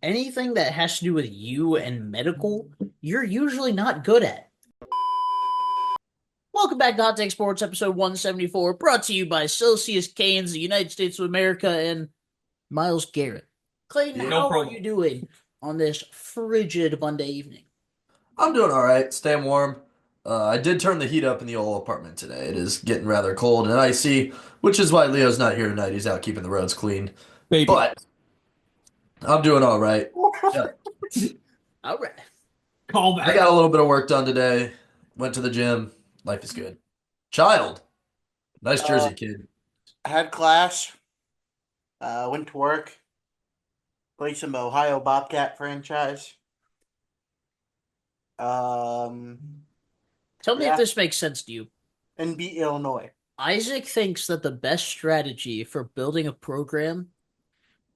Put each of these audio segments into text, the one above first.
anything that has to do with you and medical, you're usually not good at. Welcome back to Hot Take Sports, episode 174, brought to you by Celsius Canes, the United States of America, and Miles Garrett. Clayton, Yeah. how No are problem. you doing on this frigid Monday evening? I'm doing all right, staying warm. I did turn the heat up in the old apartment today. It is getting rather cold and icy, which is why Leo's not here tonight. He's out keeping the roads clean. Baby. But I'm doing all right. Yeah. All right. Call I back. got a little bit of work done today. Went to the gym. Life is good. Child. Nice jersey, kid. I had class, went to work, played some Ohio Bobcat franchise. Tell me Yeah. if this makes sense to you. And beat Illinois. Isaac thinks that the best strategy for building a program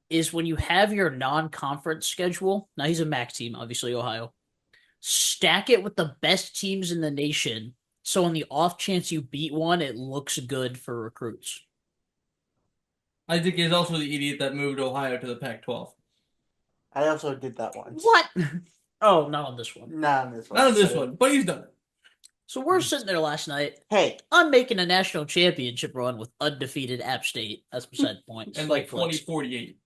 is when you have your non-conference schedule. Now he's a MAC team, obviously Ohio. Stack it with the best teams in the nation, so on the off chance you beat one, it looks good for recruits. I think he's also the idiot that moved Ohio to the Pac-12. I also did that once. What? Oh, not on this one. Not on this one. Not on this one, but he's done it. So we're sitting there last night. Hey, I'm making a national championship run with undefeated App State. That's beside the point. And like Slight flex. 2048.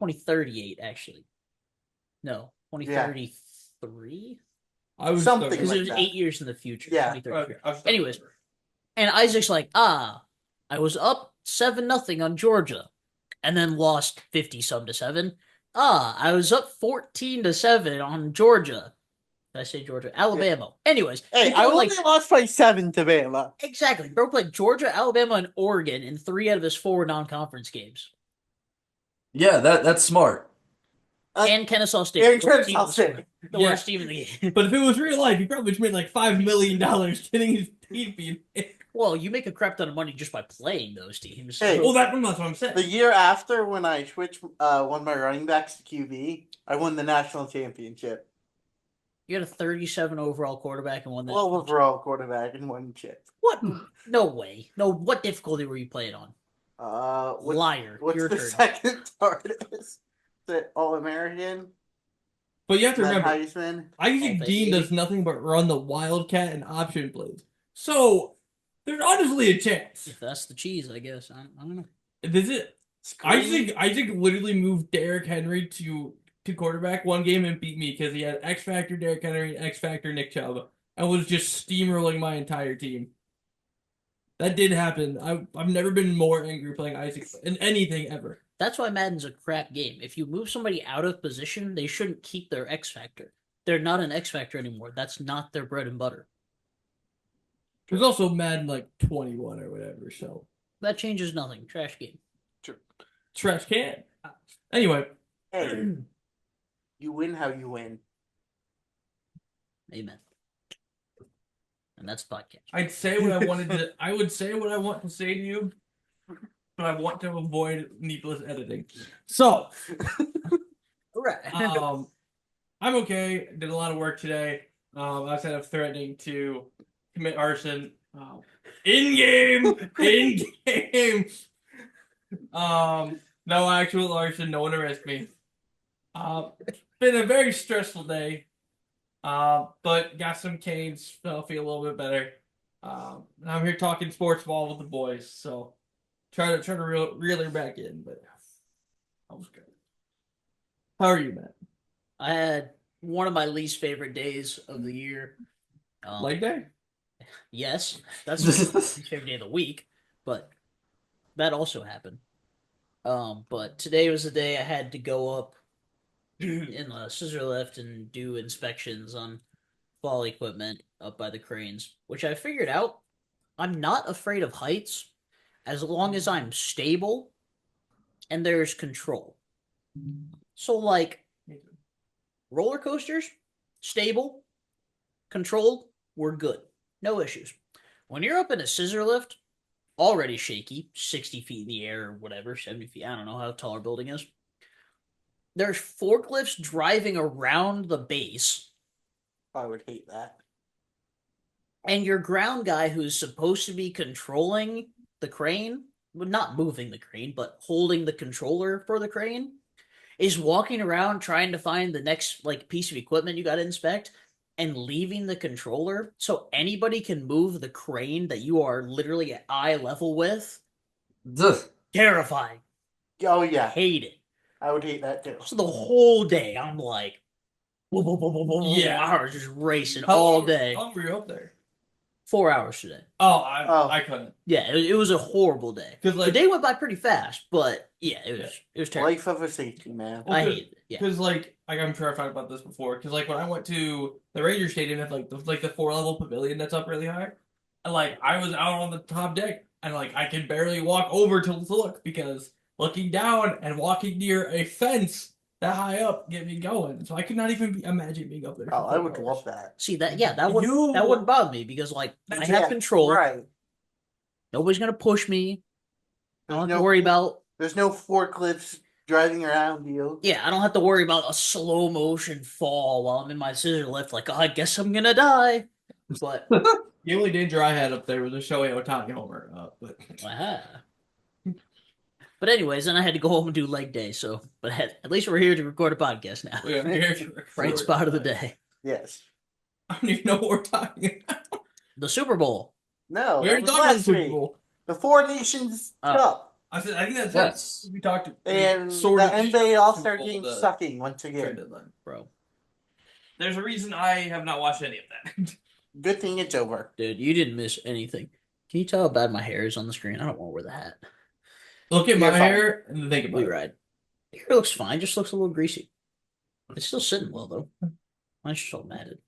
2038, actually. No, 2033? I was Something Because like it was that. 8 years in the future. Yeah. 2033. Okay, I was Anyways. And Isaac's like, I was up 7-0 on Georgia and then lost 50-some to 7. I was up 14-7 on Georgia. Did I say Georgia? Alabama. Anyways. hey, I only lost by 7 to Bama. Exactly. Bro played Georgia, Alabama, and Oregon in 3 out of his 4 non-conference games. Yeah, that's smart. And Kennesaw State. And worst team Kennesaw in the sport. State. The Yeah. worst team in the game. But if it was real life, he probably just made like $5 million getting his team beat. Well, you make a crap ton of money just by playing those teams. Hey. Well, that's what I'm saying. The year after, when I switched one of my running backs to QB, I won the national championship. You had a 37 overall quarterback and won that. Well, overall quarterback and one chip. What? No way. No, what difficulty were you playing on? Liar. What's Your the turn. second target? Is it All-American? But you have to Matt remember, Heisman? Isaac Dean does nothing but run the Wildcat and option plays. So, there's honestly a chance. If that's the cheese, I guess. I don't know. This is Isaac literally moved Derrick Henry to quarterback one game and beat me because he had X Factor Derrick Henry and X Factor Nick Chubb and was just steamrolling my entire team. That did happen. I've never been more angry playing Isaac in anything ever. That's why Madden's a crap game. If you move somebody out of position, they shouldn't keep their X Factor. They're not an X Factor anymore. That's not their bread and butter. There's also Madden like 21 or whatever, so That changes nothing. Trash game. trash can. Anyway, Hey, you win how you win. Amen. And that's the podcast. I'd say what I wanted to. I would say what I want to say to you, but I want to avoid needless editing. So, All right. I'm okay. Did a lot of work today. Outside of threatening to commit arson. In game. No actual arson. No one arrest me. Been a very stressful day. But got some canes. So feel a little bit better. I'm here talking sports ball with the boys. So try to reel her back in, but that was good. How are you, Matt? I had one of my least favorite days of the year. Leg day? Yes, that's my least favorite day of the week, but that also happened. But today was the day I had to go up in a scissor lift and do inspections on fall equipment up by the cranes, which I figured out I'm not afraid of heights as long as I'm stable and there's control. So, like, roller coasters, stable, controlled, we're good. No issues. When you're up in a scissor lift, already shaky, 60 feet in the air or whatever, 70 feet, I don't know how tall our building is. There's forklifts driving around the base. I would hate that. And your ground guy who's supposed to be controlling the crane, well, not moving the crane, but holding the controller for the crane, is walking around trying to find the next like piece of equipment you got to inspect and leaving the controller so anybody can move the crane that you are literally at eye level with. Ugh. Terrifying. Oh yeah, Hate it. I would hate that too. So the whole day I'm like, whoa, whoa, whoa, whoa, whoa, whoa, Yeah. my heart was just racing all day. How long were you up there? 4 hours today. Oh, Oh. I couldn't. Yeah, it was a horrible day. 'Cause, like- the day went by pretty fast, but yeah, it was terrible. Life of a safety man. Well, I hate it. Yeah. Because like I'm sure I've talked about this before. Because like when I went to the Ranger Stadium, at like the 4-level pavilion that's up really high, and like I was out on the top deck, and like I could barely walk over to look because looking down and walking near a fence that high up get me going. So I could not even imagine being up there. Oh, for I 4 would hours. love that. See that wouldn't bother me because like I have Yeah, control. Right. Nobody's gonna push me. I don't There's have to worry about. There's no forklifts driving around you. Yeah, I don't have to worry about a slow motion fall while I'm in my scissor lift. Like, oh, I guess I'm gonna die. But The only danger I had up there was a Shohei Ohtani homer. But anyways, then I had to go home and do leg day. So, but at least we're here to record a podcast now. We are here to Right record. spot of the day. Yes. I don't even know what we're talking about. The Super Bowl. No. We that already was talked about the last Super week. Bowl. The Four Nations Oh. Cup. I think that's Yes. it. We talked. And sort the of NBA All-Star Super Bowl, game the sucking once trade again. deadline. Bro. There's a reason I have not watched any of that. Good thing it's over. Dude, you didn't miss anything. Can you tell how bad my hair is on the screen? I don't want to wear the hat. Look at You're my fine. hair and then think about We it. ride. Your hair looks fine, just looks a little greasy. It's still sitting well though. Mine's just all matted.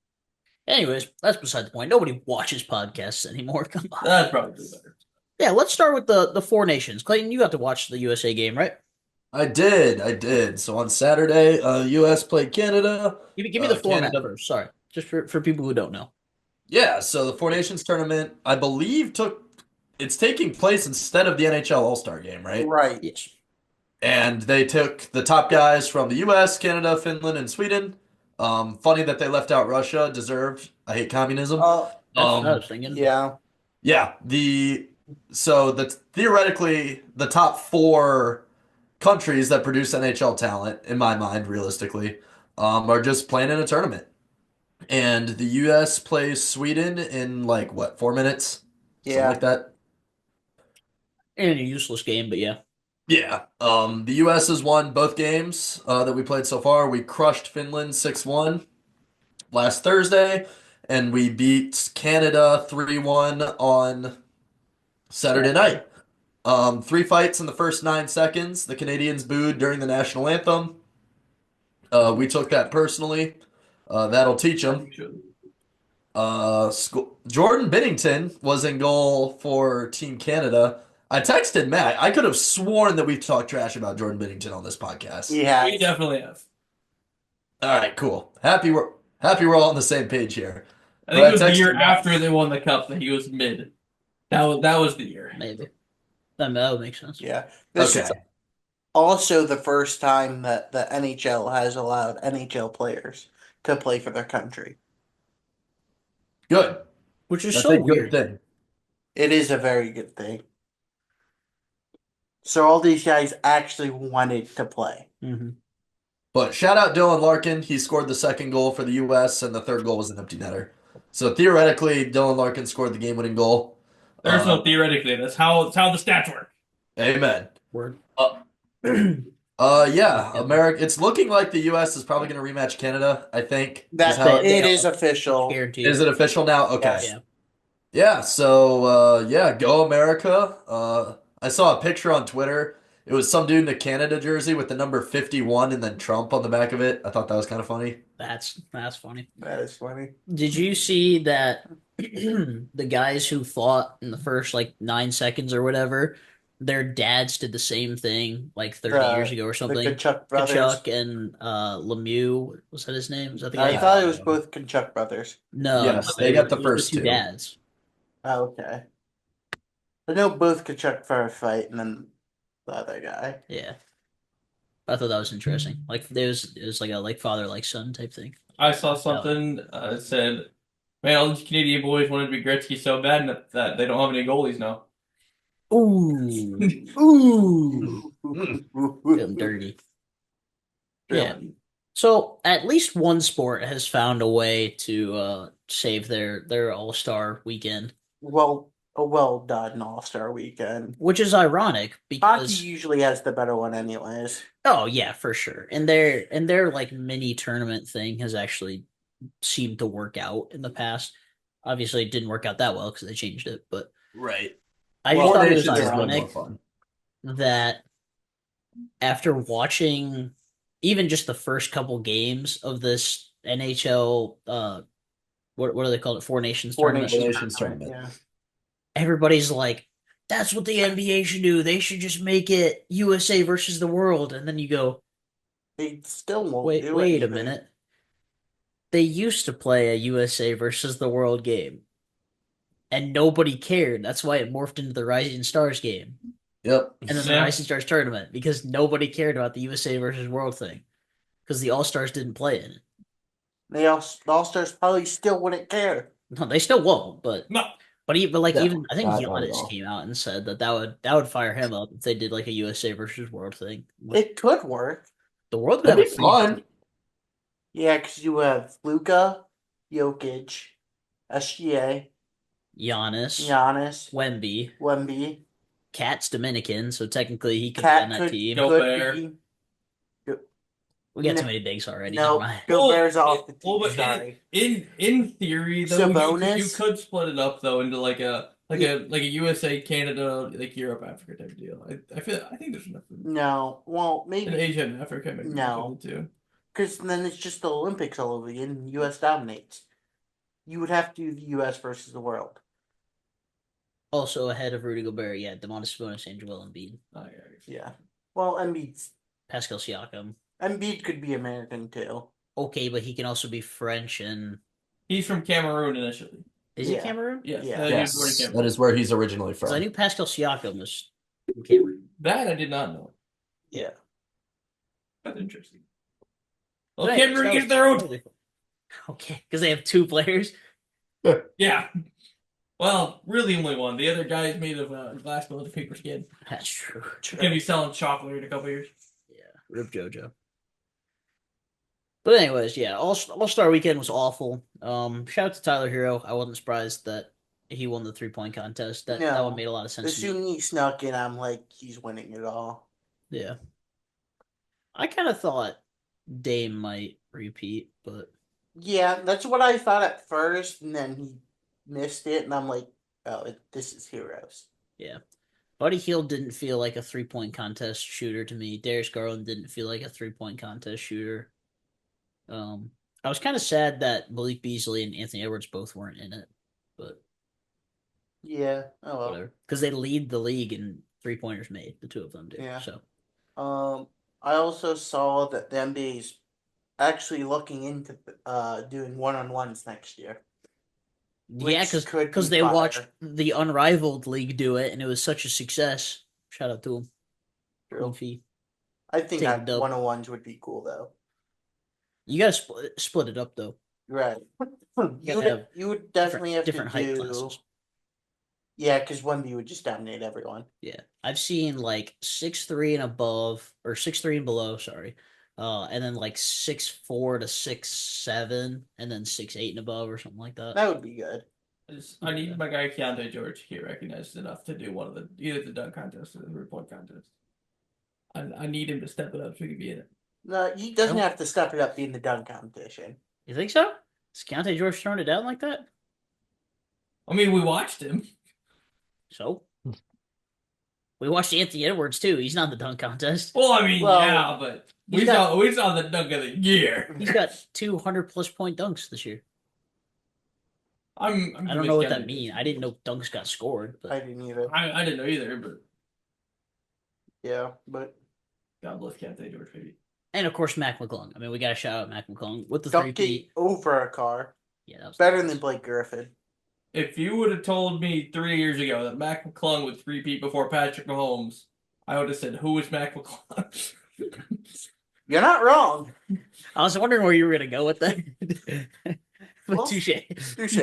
Anyways, that's beside the point. Nobody watches podcasts anymore. Come on. That's probably better. Yeah, let's start with the Four Nations. Clayton, you got to watch the USA game, right? I did. So on Saturday, U.S. played Canada. Give me the format Canada. first. Sorry, just for people who don't know. Yeah, so the Four Nations tournament, I believe, it's taking place instead of the NHL All-Star game, right? Right. Yes. And they took the top guys from the U.S., Canada, Finland, and Sweden. Funny that they left out Russia. Deserved. I hate communism. Oh, That's what I was thinking. yeah. Yeah, theoretically the top 4 countries that produce NHL talent, in my mind, realistically, are just playing in a tournament. And the U.S. plays Sweden in like what, 4 minutes? Something Yeah. like that. In a useless game, but yeah. Yeah. The U.S. has won both games that we played so far. We crushed Finland 6-1 last Thursday, and we beat Canada 3-1 on Saturday night. 3 fights in the first 9 seconds. The Canadians booed during the national anthem. We took that personally. That'll teach them. Jordan Binnington was in goal for Team Canada. I texted Matt. I could have sworn that we've talked trash about Jordan Binnington on this podcast. Yeah. We definitely have. All right, cool. Happy we're all on the same page here. I think But it was I the year texted Matt. after they won the cup that he was mid. That was the year. Maybe. That would make sense. Yeah. This Okay. is also the first time that the NHL has allowed NHL players to play for their country. Good. Which is That's so a good weird. thing. It is a very good thing. So all these guys actually wanted to play. Mm-hmm. But shout out Dylan Larkin. He scored the second goal for the U.S., and the third goal was an empty netter. So theoretically, Dylan Larkin scored the game-winning goal. There's no theoretically. That's how the stats work. Amen. Word. Yeah, America. It's looking like the U.S. is probably going to rematch Canada, I think. That is how it is official. Guaranteed. Is it official now? Okay. Yes. Yeah. Yeah, so go America. I saw a picture on Twitter. It was some dude in a Canada jersey with the number 51 and then Trump on the back of it. I thought that was kind of funny. That's funny. That is funny. Did you see that the guys who fought in the first like 9 seconds or whatever, their dads did the same thing like 30 years ago or The something? Kachuk brothers. Kachuk and Lemieux, was that his name? Was that the I guy? thought it was both Kachuk brothers. No, Yes, they got the it was first two two. dads. Oh, okay. I know both Kachuk for a fight, and then the other guy. Yeah, I thought that was interesting. Like it was like a like father like son type thing. I saw something that said, "Man, all these Canadian boys wanted to be Gretzky so bad that they don't have any goalies now." Ooh, ooh, get 'em dirty. Yeah. So at least one sport has found a way to save their All-Star weekend, Well, a well done All-Star weekend. which is ironic Hockey because usually has the better one, anyways. oh yeah, for sure. And their like mini tournament thing has actually seemed to work out in the past. Obviously, it didn't work out that well because they changed it, but Right. I just Four thought it was Nations is way more ironic fun. that after watching even just the first couple games of this NHL, what do they call it? Four Nations Four tournament. Nations tournament. Yeah. Everybody's like, "That's what the NBA should do. They should just make it USA versus the world." And then you go, They still won't "Wait, do wait a anything. minute. They used to play a USA versus the world game, and nobody cared. That's why it morphed into the Rising Stars game." Yep. And then the Yeah. Rising Stars tournament because nobody cared about the USA versus World thing because the All Stars didn't play in it. The All-Stars probably still wouldn't care. No, they still won't. But No. like No, even I think not at Giannis all. came out and said that would fire him up if they did like a USA versus World thing. It could work. The world would have That'd a be huge fun. Yeah, because you have Luka, Jokic, SGA, Giannis, Giannis, Wemby, Wemby. Cat's Dominican, so technically he could be Cat on that could, team. Go could Bear. be. We got No. too many bigs already. No, Never mind. Gobert's off the team. but Sorry. in theory though, you Sabonis? could split it up though into like a USA, Canada, like Europe, Africa type deal. I think there's enough in No. Well, maybe. Asia and Africa maybe No. too. Because then it's just the Olympics all over again. And U.S. dominates. You would have to do the U.S. versus the world. Also ahead of Rudy Gobert, yeah, Demontis Sabonis and Joel Embiid, Oh, yeah. Yeah. Well, Pascal Siakam. Embiid could be American too. Okay, but he can also be French and He's from Cameroon initially. is he Yeah. Cameroon? Yes, Yeah. he was born in Yes, Cameroon. that is where he's originally Because I from. knew Pascal Siakam was from Cameroon. That I did not know. Yeah. That's interesting. Well, But anyways, Cameroon that gets was their own. totally cool. Okay, because they have two players. Yeah. Well, really only one. The other guy is made of glass built of paper skin. That's true. He's gonna be selling chocolate in a couple years. Yeah, Rip JoJo. But anyways, yeah, All-Star Weekend was awful. Shout out to Tyler Hero. I wasn't surprised that he won the 3-point contest. That No. one made a lot of As sense to soon me. as he snuck in, I'm like, he's winning it all. Yeah. I kind of thought Dame might repeat, but Yeah, that's what I thought at first, and then he missed it, and I'm like, oh, this is Heroes. yeah. Buddy Hield didn't feel like a 3-point contest shooter to me. Darius Garland didn't feel like a 3-point contest shooter. I was kind of sad that Malik Beasley and Anthony Edwards both weren't in it, but Yeah. Oh well. whatever. Because they lead the league in 3-pointers made. The two of them do. Yeah. So I also saw that the NBA's actually looking into doing one-on-ones next year. yeah, Which could because be they fire. watched the Unrivaled League do it, and it was such a success. Shout out to them. True. Goofy. I think Take the that dub. one-on-ones would be cool though. You gotta split it up though. Right. gotta have You would definitely have different to height do. classes. Yeah, because Wemby would just dominate everyone. Yeah, I've seen like 6'3" and above, or 6'3" and below. Sorry, and then like 6'4" to 6'7", and then 6'8" and above, or something like that. That would be good. I need my guy Keontae George to get recognized enough to do one of either the dunk contest or the 3-point contest. I need him to step it up so he can be in it. No, he doesn't Nope. have to step it up in the dunk competition. You think so? Is Keontae George throwing it down like that? I mean, we watched him. So we watched Anthony Edwards too. He's not in the dunk contest. Well, I mean, Well, yeah, but he's we got- saw the dunk of the year. He's got 200+ point dunks this year. I I don't know what that means. I didn't know dunks got scored, but I didn't either. I didn't know either, but Yeah, but God bless Keontae George, baby. and of course Mac McClung. I mean, we got to shout out Mac McClung with the dunking 3-peat. over a car. Yeah, that was Better than Blake Griffin. If you would have told me 3 years ago that Mac McClung would 3-peat before Patrick Mahomes, I would have said, "Who is Mac McClung?" You're not wrong. I was wondering where you were gonna go with that. But Well, touche. touche.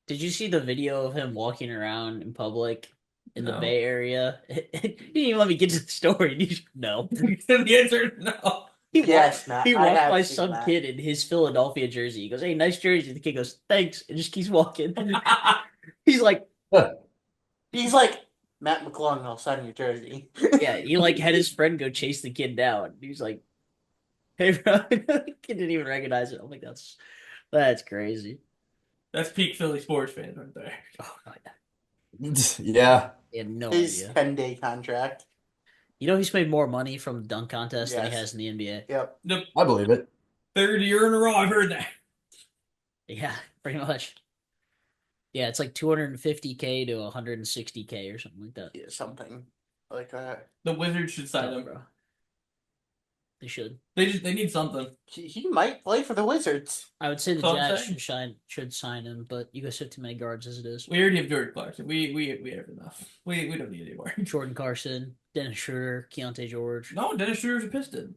Did you see the video of him walking around in public in the No. Bay Area? You didn't even let me get to the story. No. The answer is no. Yes, Matt. He I walked have by seen some that. kid in his Philadelphia jersey. He goes, "Hey, nice jersey." The kid goes, "Thanks," and just keeps walking. He's like, He's like, Matt McClung, I'll sign your jersey. yeah, he like had his friend go chase the kid down. He's like, "Hey, bro," the kid didn't even recognize it. I'm like, that's crazy. That's peak Philly sports fans right there. Oh, God. Yeah. He had no His idea. 10-day contract. You know, he's made more money from the dunk contest than he Yes. has in the NBA. Yep. The I believe it. third year in a row, I've heard that. Yeah, pretty much. Yeah, it's like 250K to 160K or something like that. Yeah, something like that. The Wizards should sign Tough, him. bro. They should. They need something. He might play for the Wizards. I would say the That's what I'm Jazz saying. should sign him, but you guys have too many guards as it is. We already have Jordan Clarkson. We have enough. We don't need any more. Jordan Carson, Dennis Schroeder, Keontae George. No, Dennis Schroeder's a Piston.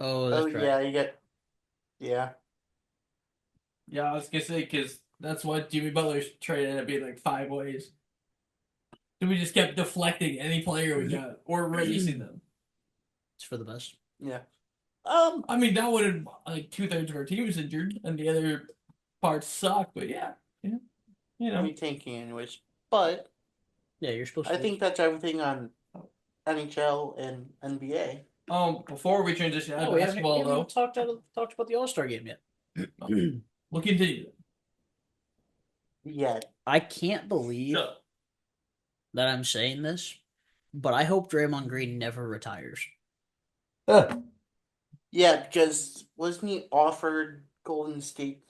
Oh, Oh, that's right. yeah, you get. Yeah. Yeah, I was gonna say because that's what Jimmy Butler's trade ended up being like 5 ways. So we just kept deflecting any player we got or releasing them. It's for the best. Yeah. I mean, that would have like 2/3 of our team was injured and the other parts suck. But yeah, you know. I'm tanking anyways. But Yeah, you're supposed I to. think that's everything on NHL and NBA. Before we transition out Oh, of we haven't basketball even though, talked about the All-Star game yet. we'll continue. Yeah. I can't believe Shut up. that I'm saying this, but I hope Draymond Green never retires. Huh. Yeah, because wasn't he offered Golden State?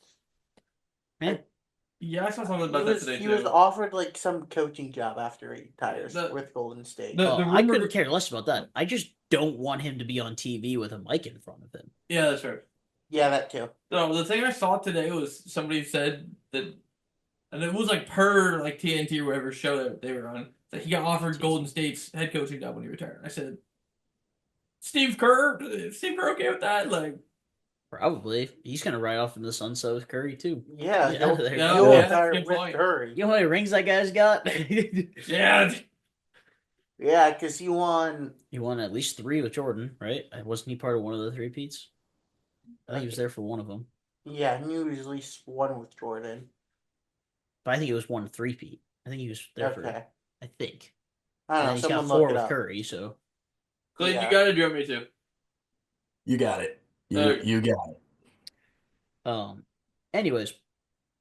Yeah, I saw something about He that was, today he too. was offered like some coaching job after he retires The- with Golden State. the- Oh, I rumor- couldn't care less about that. I just don't want him to be on TV with a mic in front of him. Yeah, that's right. Yeah, that too. No, the thing I saw today was somebody said that, and it was like per like TNT or whatever show that they were on, that he got offered Golden State's head coaching job when he retired. I said, Steve Kerr okay with that? Like, Probably. He's going to ride off in the sunset with Curry, too. Yeah, Get he'll, out of there. Yeah, he'll yeah, retire good with point. Curry. You know how many rings that guy's got? yeah, Yeah, because he won. He won at least 3 with Jordan, right? Wasn't he part of one of the Threepeats? I think he was there for one of them. Yeah, he was at least one with Jordan. But I think it was one Threepeat. I think he was there for, Okay. I think. I don't And know. he's Someone got 4 look it with up. Curry, so. Clint, Yeah. you got it. Do you want me to? You got it. Okay. You got it. Anyways,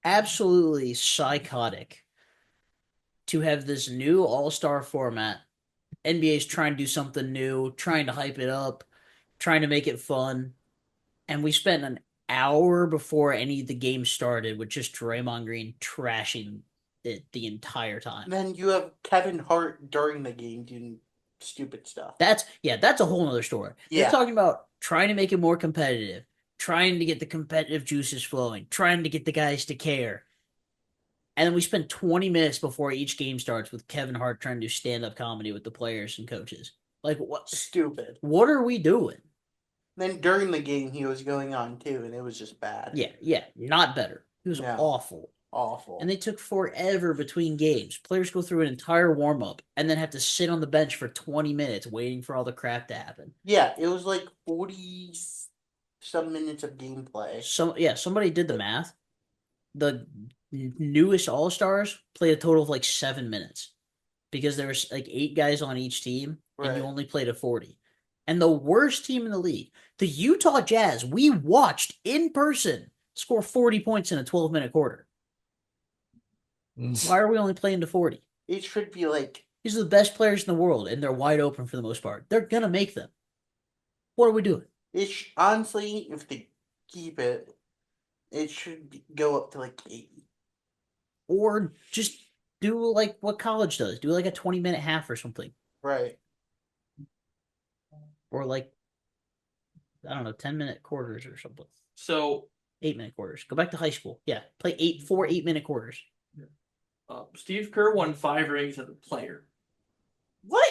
absolutely psychotic to have this new all-star format. NBA's trying to do something new, trying to hype it up, trying to make it fun. And we spent an hour before any of the games started with just Draymond Green trashing it the entire time. Then you have Kevin Hart during the game doing stupid stuff. That's a whole nother story. Yeah. They're talking about trying to make it more competitive, trying to get the competitive juices flowing, trying to get the guys to care. And then we spend 20 minutes before each game starts with Kevin Hart trying to do stand-up comedy with the players and coaches. Like, what? Stupid. What are we doing? Then during the game, he was going on too, and it was just bad. Yeah, not better. It was No. awful. Awful. And they took forever between games. Players go through an entire warm-up and then have to sit on the bench for 20 minutes waiting for all the crap to happen. Yeah, it was like 40-some minutes of gameplay. Somebody did the math. The newest All-Stars played a total of like 7 minutes because there was like 8 guys on each team and Right. you only played a 40. And the worst team in the league, the Utah Jazz, we watched in person score 40 points in a 12-minute quarter. Why are we only playing to 40? It should be like, These are the best players in the world, and they're wide open for the most part. They're going to make them. What are we doing? honestly, if they keep it, it should go up to like 80. Or just do like what college does. Do like a 20-minute half or something. Right. Or like, I don't know, 10-minute quarters or something. So 8-minute quarters. Go back to high school. Yeah, play 4 8-minute quarters. Steve Kerr won 5 rings as a player. What?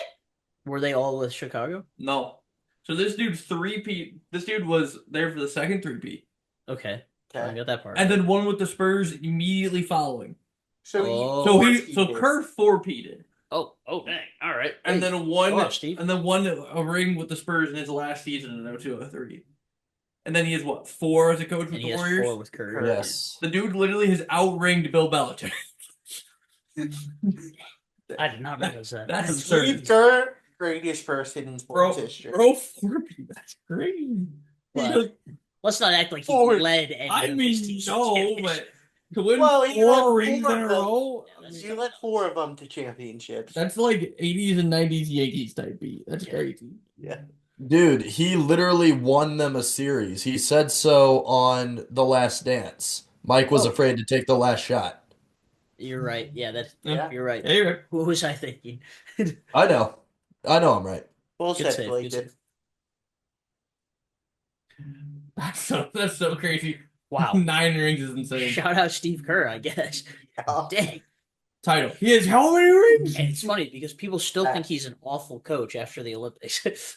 Were they all with Chicago? No. So this dude Threepeat. This dude was there for the second Threepeat, Okay. I Okay. got that part. and then one with the Spurs immediately following. So Oh. So he Kerr 4-peated. Oh, dang. All right. And Hey, then go off, Steve. a ring with the Spurs in his last season in 02-03. And then he has what, 4 as a coach with And the he has Warriors? 4 with Curry. Yes. The dude literally has outringed Bill Belichick. I did not realize that. That's Steve absurd. Kerr, greatest person in sports history. Bro, 4 that's great. But let's not act like he Forward. led any I of mean, his teams to no, championship. but to win Well, he 4 led rings in 4 a of them. row, Yeah, that's You led 4 of them to championships. that's like 80s and 90s Yankees type beat. That's crazy. Yeah. Dude, he literally won them a series. He said so on The Last Dance. Mike was Oh. afraid to take the last shot. You're right. Yeah, Yeah. you're right. Yeah, you're right. What was I thinking? I know. I'm right. Well Good said, save, Blake. good That's so crazy. Wow. 9 rings is insane. Shout out Steve Kerr, I guess. Yeah. Dang. Title. He has how many rings? And it's funny because people still think he's an awful coach after the Olympics.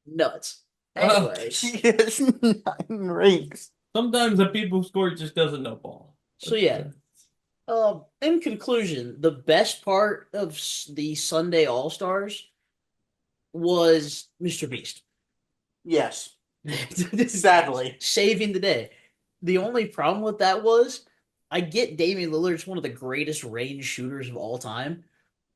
Nuts. Anyway, He has 9 rings. Sometimes the people who score just doesn't know ball. so yeah. In conclusion, the best part of the Sunday All Stars was Mr. Beast. Yes. Sadly. Saving the day. The only problem with that was I get Damian Lillard's one of the greatest range shooters of all time,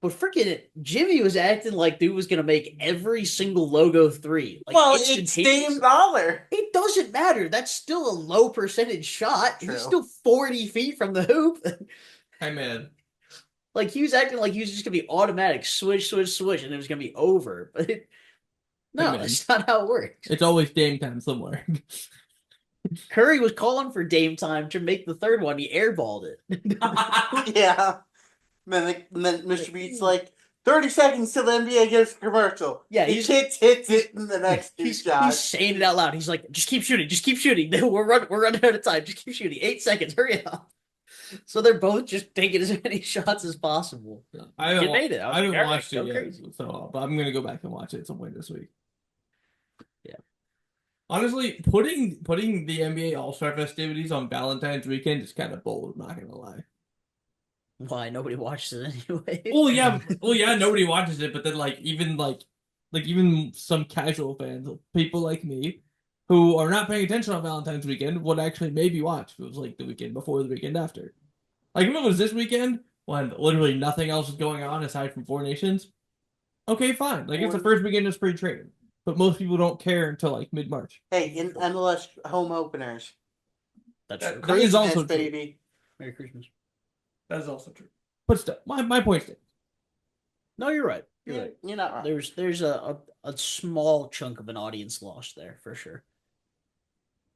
but freaking Jimmy was acting like dude was gonna make every single logo 3. Like, Well, it's instantaneous. Dame Dollar. It doesn't matter. That's still a low percentage shot. True. He's still 40 feet from the hoop. Hey man. Like he was acting like he was just gonna be automatic switch, and it was gonna be over. But no, Hey, man. that's not how it works. It's always Dame time somewhere. Curry was calling for Dame time to make the third one. He airballed it. Yeah. And then Mr. Beat's like, 30 seconds till the NBA gets a commercial. Yeah, he he's- hits it in the next 2 He's shots. saying it out loud. He's like, just keep shooting. We're running out of time. Just keep shooting. 8 seconds. Hurry up. So they're both just taking as many shots as possible. I You haven't, made it. I was I haven't like, all right, watched go it yet, crazy. so but I'm gonna go back and watch it at some point this week. Yeah. Honestly, putting the NBA All-Star festivities on Valentine's weekend is kind of bold. Not gonna lie. Why? Nobody watches it anyway. Well, yeah, nobody watches it, but then even some casual fans, people like me, who are not paying attention on Valentine's weekend, would actually maybe watch if it was like the weekend before the weekend after. Like if it was this weekend when literally nothing else is going on aside from Four Nations, okay, fine. Like it's the first weekend of spring training, but most people don't care until like mid-March. Hey, in MLS home openers. That's That- true. that is also Christmas, true. baby. Merry Christmas. That is also true. But still, my point stands. No, you're right. You're right. You're not wrong. There's a small chunk of an audience lost there for sure.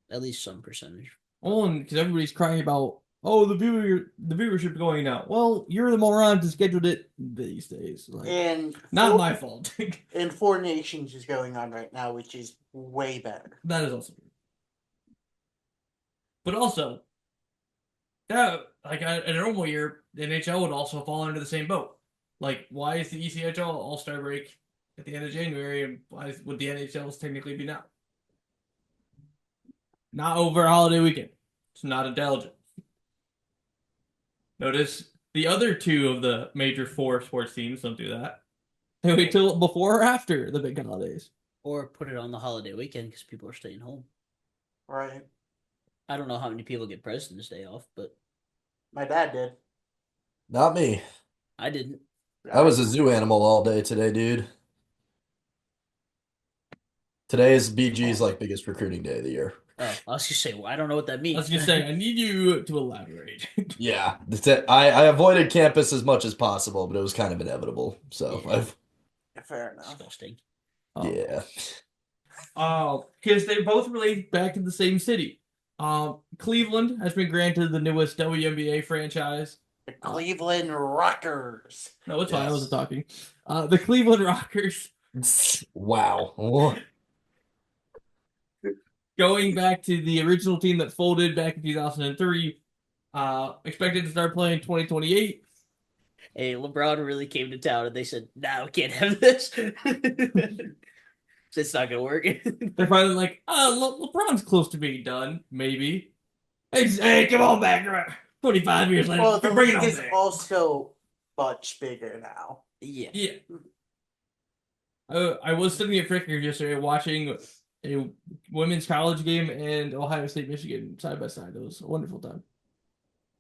At least some percentage. Oh, and because everybody's crying about, oh, the viewership going out. Well, you're the morons that scheduled it these days. Like, And not Four- my fault. And Four Nations is going on right now, which is way better. That is also true. But also, that like in a normal year, the NHL would also fall under the same boat. Like, why is the ECHL All-Star break at the end of January, and why would the NHL's technically be now? Not over a holiday weekend. It's not intelligent. Notice the other 2 of the major 4 sports teams don't do that. They wait till before or after the big holidays. Or put it on the holiday weekend because people are staying home. Right. I don't know how many people get President's Day off, but My dad did. Not me. I didn't. I was a zoo animal all day today, dude. Today is BG's like biggest recruiting day of the year. Oh, I was gonna say, well, I don't know what that I means. was just saying, I need you to elaborate. Yeah, that's it. I avoided campus as much as possible, but it was kind of inevitable. So Yeah. I've Fair enough. Disgusting. yeah. Because they both relate back to the same city. Cleveland has been granted the newest WNBA franchise. The Cleveland Rockers. No, it's fine. I Yes. wasn't talking. The Cleveland Rockers, Wow. going back to the original team that folded back in 2003, expected to start playing 2028. Hey, LeBron really came to town and they said, "Nah, we can't have this. It's not gonna work." They're finally like, LeBron's close to being done, maybe. Hey, come on back. 25 years later, Well, the bring it league on is back. also much bigger now. Yeah. Yeah. I was sitting at Frickers yesterday watching a women's college game and Ohio State, Michigan side by side. It was a wonderful time.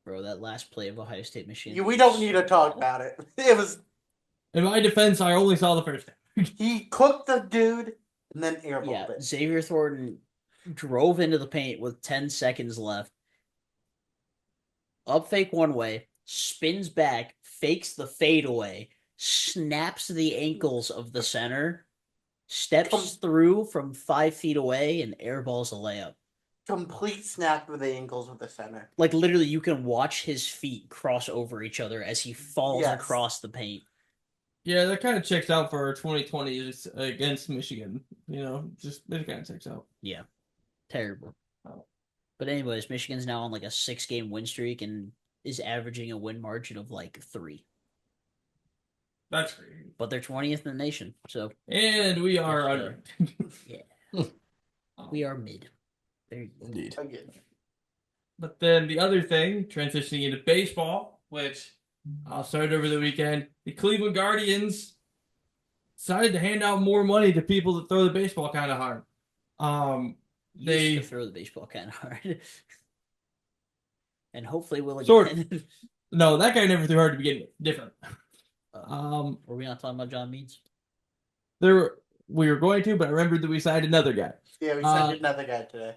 Bro, that last play of Ohio State, Michigan. We don't need to talk about it. It was In my defense, I only saw the first half. he cooked the dude and then airballed Yeah, it. Xavier Thornton drove into the paint with 10 seconds left. Up fake one way, spins back, fakes the fadeaway, snaps the ankles of the center, steps through from 5 feet away, and airballs a layup. Complete snap of the ankles with the center. Like, literally, you can watch his feet cross over each other as he falls Yes. across the paint. Yeah, that kind of checks out for 2020 against Michigan. You know, just it kind of checks out. Yeah. Terrible. Oh. But anyways, Michigan's now on like a 6-game win streak and is averaging a win margin of like 3. That's crazy. But they're 20th in the nation, so And we are Yeah. unranked. we are mid. Very good. Indeed. Again. But then the other thing, transitioning into baseball, which started over the weekend, the Cleveland Guardians decided to hand out more money to people that throw the baseball kind of hard. They They used to throw the baseball kind of hard. And hopefully will again. Sort of. No, that guy never threw hard to begin with. Different. Were we not talking about John Means? We were going to, but I remembered that we signed another guy. Yeah, we sent another guy today.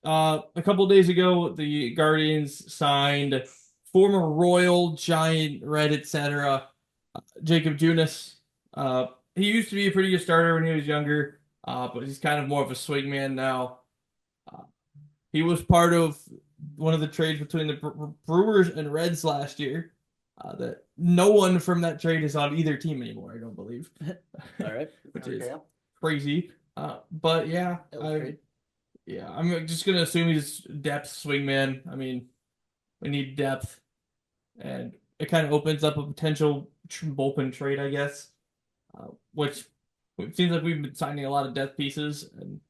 A couple of days ago, the Guardians signed former Royal, Giant, Red, etc. Jacob Junis. He used to be a pretty good starter when he was younger, but he's kind of more of a swingman now. He was part of one of the trades between the Brewers and Reds last year. That no one from that trade is on either team anymore, I don't believe. All right. Which is crazy. But yeah, I'm just gonna assume he's depth swingman. I mean, we need depth, and it kind of opens up a potential bullpen trade, I guess. Which it seems like we've been signing a lot of depth pieces, and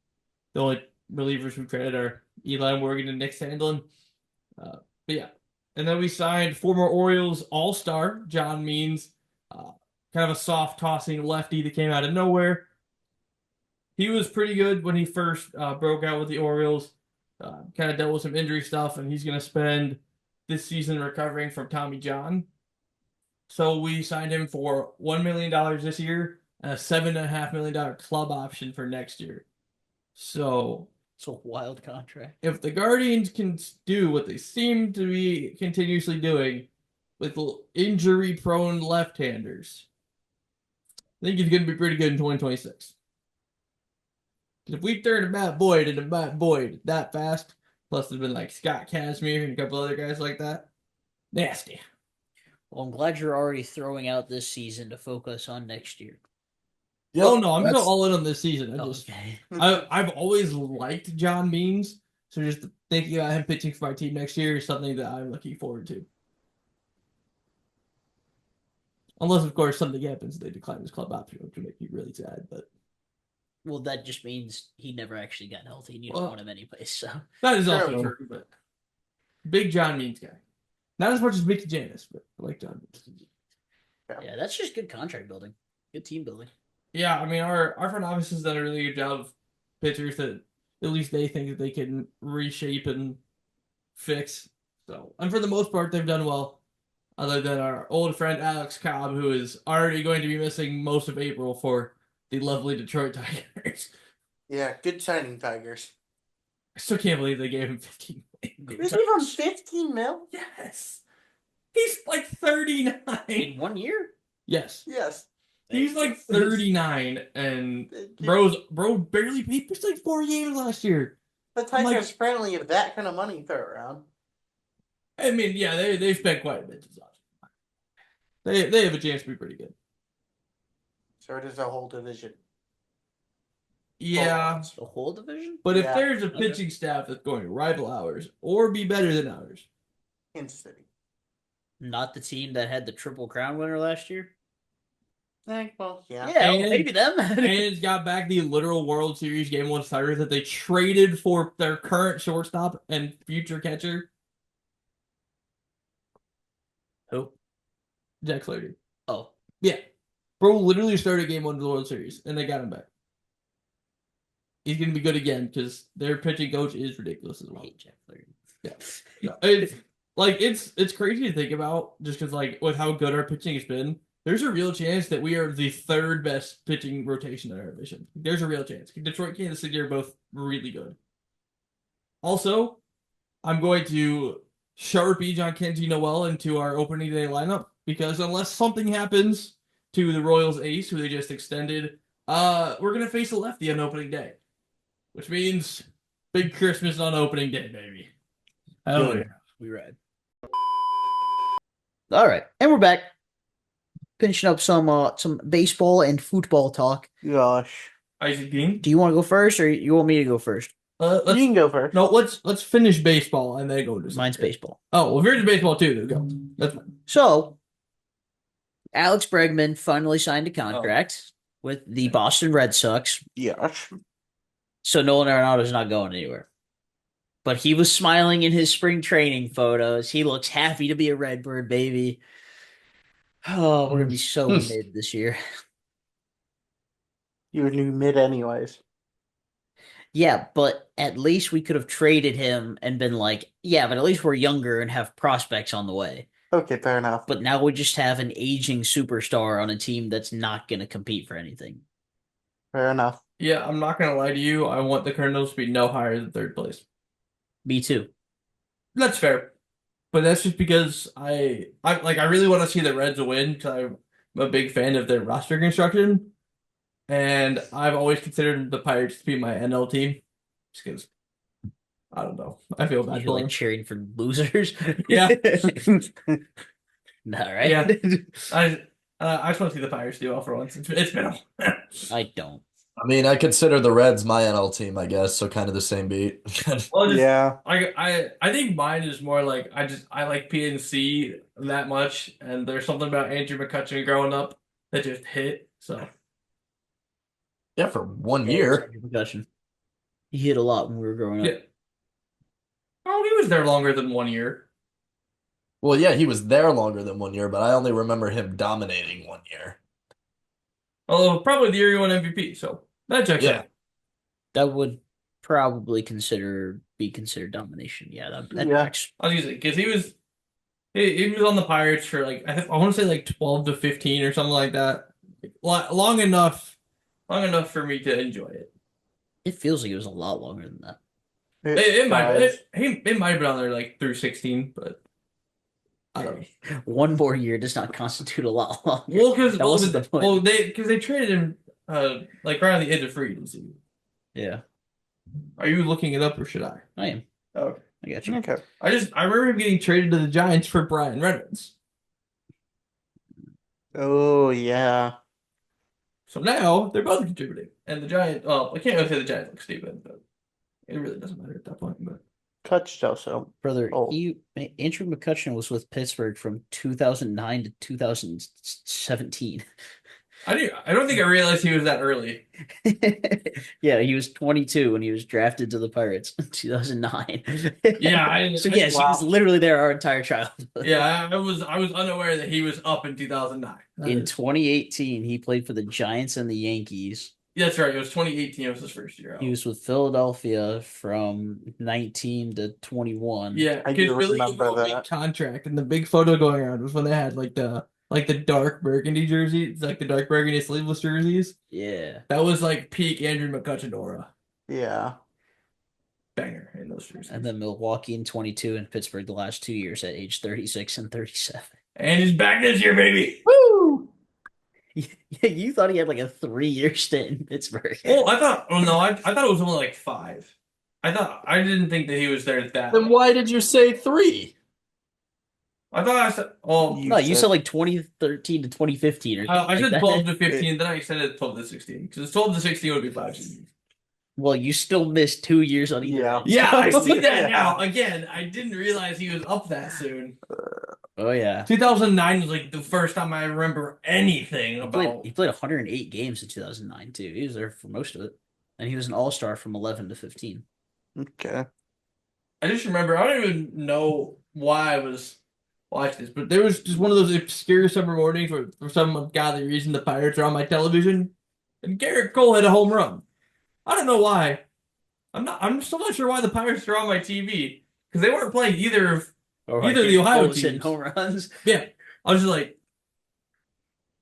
the only relievers we've traded are Eli Morgan and Nick Sandlin. But yeah, and then we signed former Orioles All-Star John Means, kind of a soft tossing lefty that came out of nowhere. He was pretty good when he first broke out with the Orioles. Kind of dealt with some injury stuff, and he's going to spend this season recovering from Tommy John. So we signed him for $1 million this year and a $7.5 million club option for next year. So it's a wild contract. If the Guardians can do what they seem to be continuously doing with injury-prone left-handers, I think he's going to be pretty good in 2026. If we turn a Matt Boyd into Matt Boyd that fast, plus there's been like Scott Kazmir and a couple other guys like that, nasty. Well, I'm glad you're already throwing out this season to focus on next year. Yep, oh no, I'm still all in on this season. Okay. I've always liked John Means, so just thinking about him pitching for my team next year is something that I'm looking forward to. Unless, of course, something happens and they decline his club option, which would make me really sad. But well, that just means he never actually got healthy, and you don't want him anyway. So that is also true. But big John Means guy, not as much as Mickey Janis, but I like John Means. Yeah, that's just good contract building, good team building. Yeah, I mean, our front office has done a really good job of pitchers that at least they think that they can reshape and fix. So, and for the most part, they've done well. Other than our old friend Alex Cobb, who is already going to be missing most of April for the lovely Detroit Tigers. Yeah, good signing, Tigers. I still can't believe they gave him 15 million. They gave him 15 mil? Yes. He's like 39. In 1 year? Yes. Yes. He's like 39, and bro barely played like 4 games last year. The Tigers apparently have that kind of money to throw around. I mean, yeah, they spent quite a bit. They have a chance to be pretty good. So does the whole division. Yeah. The whole division? But if there's a pitching staff that's going to rival ours or be better than ours. Kansas City. Not the team that had the Triple Crown winner last year? Well, yeah. Yeah, maybe them. And it's got back the literal World Series Game 1 starter that they traded for their current shortstop and future catcher. Who? Jack Flaherty. Oh, Yeah. Bro literally started game 1 of the World Series, and they got him back. He's going to be good again because their pitching coach is ridiculous as I well. hate Jack Flaherty. Yeah. It's crazy to think about just because, like, with how good our pitching has been, there's a real chance that we are the third best pitching rotation in our division. There's a real chance. Detroit, Kansas City are both really good. Also, I'm going to Sharpie John Kenji Noel into our opening day lineup because unless something happens to the Royals ace, who they just extended, we're gonna face a lefty on opening day, which means big Christmas on opening day, baby. Hell yeah. We read. All right, and we're back. Finishing up some baseball and football talk. Gosh. Isaac Dean. Do you want to go first, or you want me to go first? You can go first. No, let's finish baseball and then go to Mine's soccer. baseball. Oh, well, if yours is baseball too, then go. That's fine. So, Alex Bregman finally signed a contract with the Boston Red Sox. Gosh. So Nolan Arenado's not going anywhere. But he was smiling in his spring training photos. He looks happy to be a Redbird, baby. Oh, we're gonna be so mid this year. You were new mid anyways. Yeah, but at least we could have traded him and been like, yeah, but at least we're younger and have prospects on the way. Okay, fair enough. But now we just have an aging superstar on a team that's not going to compete for anything. Fair enough. Yeah, I'm not gonna lie to you. I want the Cardinals to be no higher than third place. Me too. That's fair, but that's just because I really want to see the Reds win because I'm a big fan of their roster construction, and I've always considered the Pirates to be my NL team, just because I don't know. I feel bad You for like them. cheering for losers? Yeah. All right. Yeah. I just want to see the Pirates do well for once. It's been a I don't. I mean, I consider the Reds my NL team, I guess, so kind of the same beat. Well, Yeah. I think mine is more like I like PNC that much, and there's something about Andrew McCutcheon growing up that just hit. So Yeah, for 1 Yeah, year. it's concussion. He hit a lot when we were growing up. yeah. Oh, he was there longer than 1 year. Well, yeah, he was there longer than 1 year, but I only remember him dominating 1 year. Although probably the year he won MVP, so that checks Yeah. out. That would probably be considered domination. Yeah, that Yeah. tracks. I was gonna say because he was on the Pirates for like I want to say like 12 to 15 or something like that. Long enough for me to enjoy it. It feels like it was a lot longer than that. It might does. it might have been on there like through 16, but I don't know. One more year does not constitute a lot longer. Well, because That wasn't the point. they traded him like right on the edge of free agency. Yeah, Are you looking it up or should I? I am. Okay. I got you. Okay. I remember him getting traded to the Giants for Brian Reynolds. Oh yeah. So now they're both contributing, and the Giants. Well, I can't really say the Giants look stupid, but it really doesn't matter at that point. But Touched also. Brother, Oh. Andrew McCutcheon was with Pittsburgh from 2009 to 2017. I don't think I realized he was that early. Yeah, he was 22 when he was drafted to the Pirates in 2009. Yeah, So yes, he was literally there our entire childhood. Yeah, I was unaware that he was up in 2009. In 2018, he played for the Giants and the Yankees. That's right. It was 2018. It was his first year out. He was with Philadelphia from 19 to 21. Yeah, I because do really remember big that. contract, and the big photo going around was when they had like the dark burgundy jerseys, like the dark burgundy sleeveless jerseys. Yeah. That was like peak Andrew McCutcheon aura. Yeah. Banger in those jerseys. And then Milwaukee in 22 and Pittsburgh the last 2 years at age 36 and 37. And he's back this year, baby. Woo! Yeah, you thought he had like a 3-year stint in Pittsburgh. Oh, I thought it was only like 5. I didn't think that he was there that Then long. why did you say 3? I thought I said No, you said like 2013 to 2015 or something I said like 12 that. to 15, then I extended it 12 to 16. Because 12 to 16 would be 5 seasons. Well, you still missed 2 years on either. Yeah. end. Yeah, I see that Yeah. now. Again, I didn't realize he was up that soon. Oh yeah. 2009 was like the first time I remember anything about. He played 108 games in 2009 too. He was there for most of it, and he was an All-Star from 11 to 15. Okay. I just remember I don't even know why I was watch this, but there was just one of those obscure summer mornings where for some ungodly reason the Pirates are on my television, and Garrett Cole hit a home run. I don't know why. I'm still not sure why the Pirates are on my TV because they weren't playing either of either of the Ohio Colts hitting teams. home runs. Yeah, I was just like,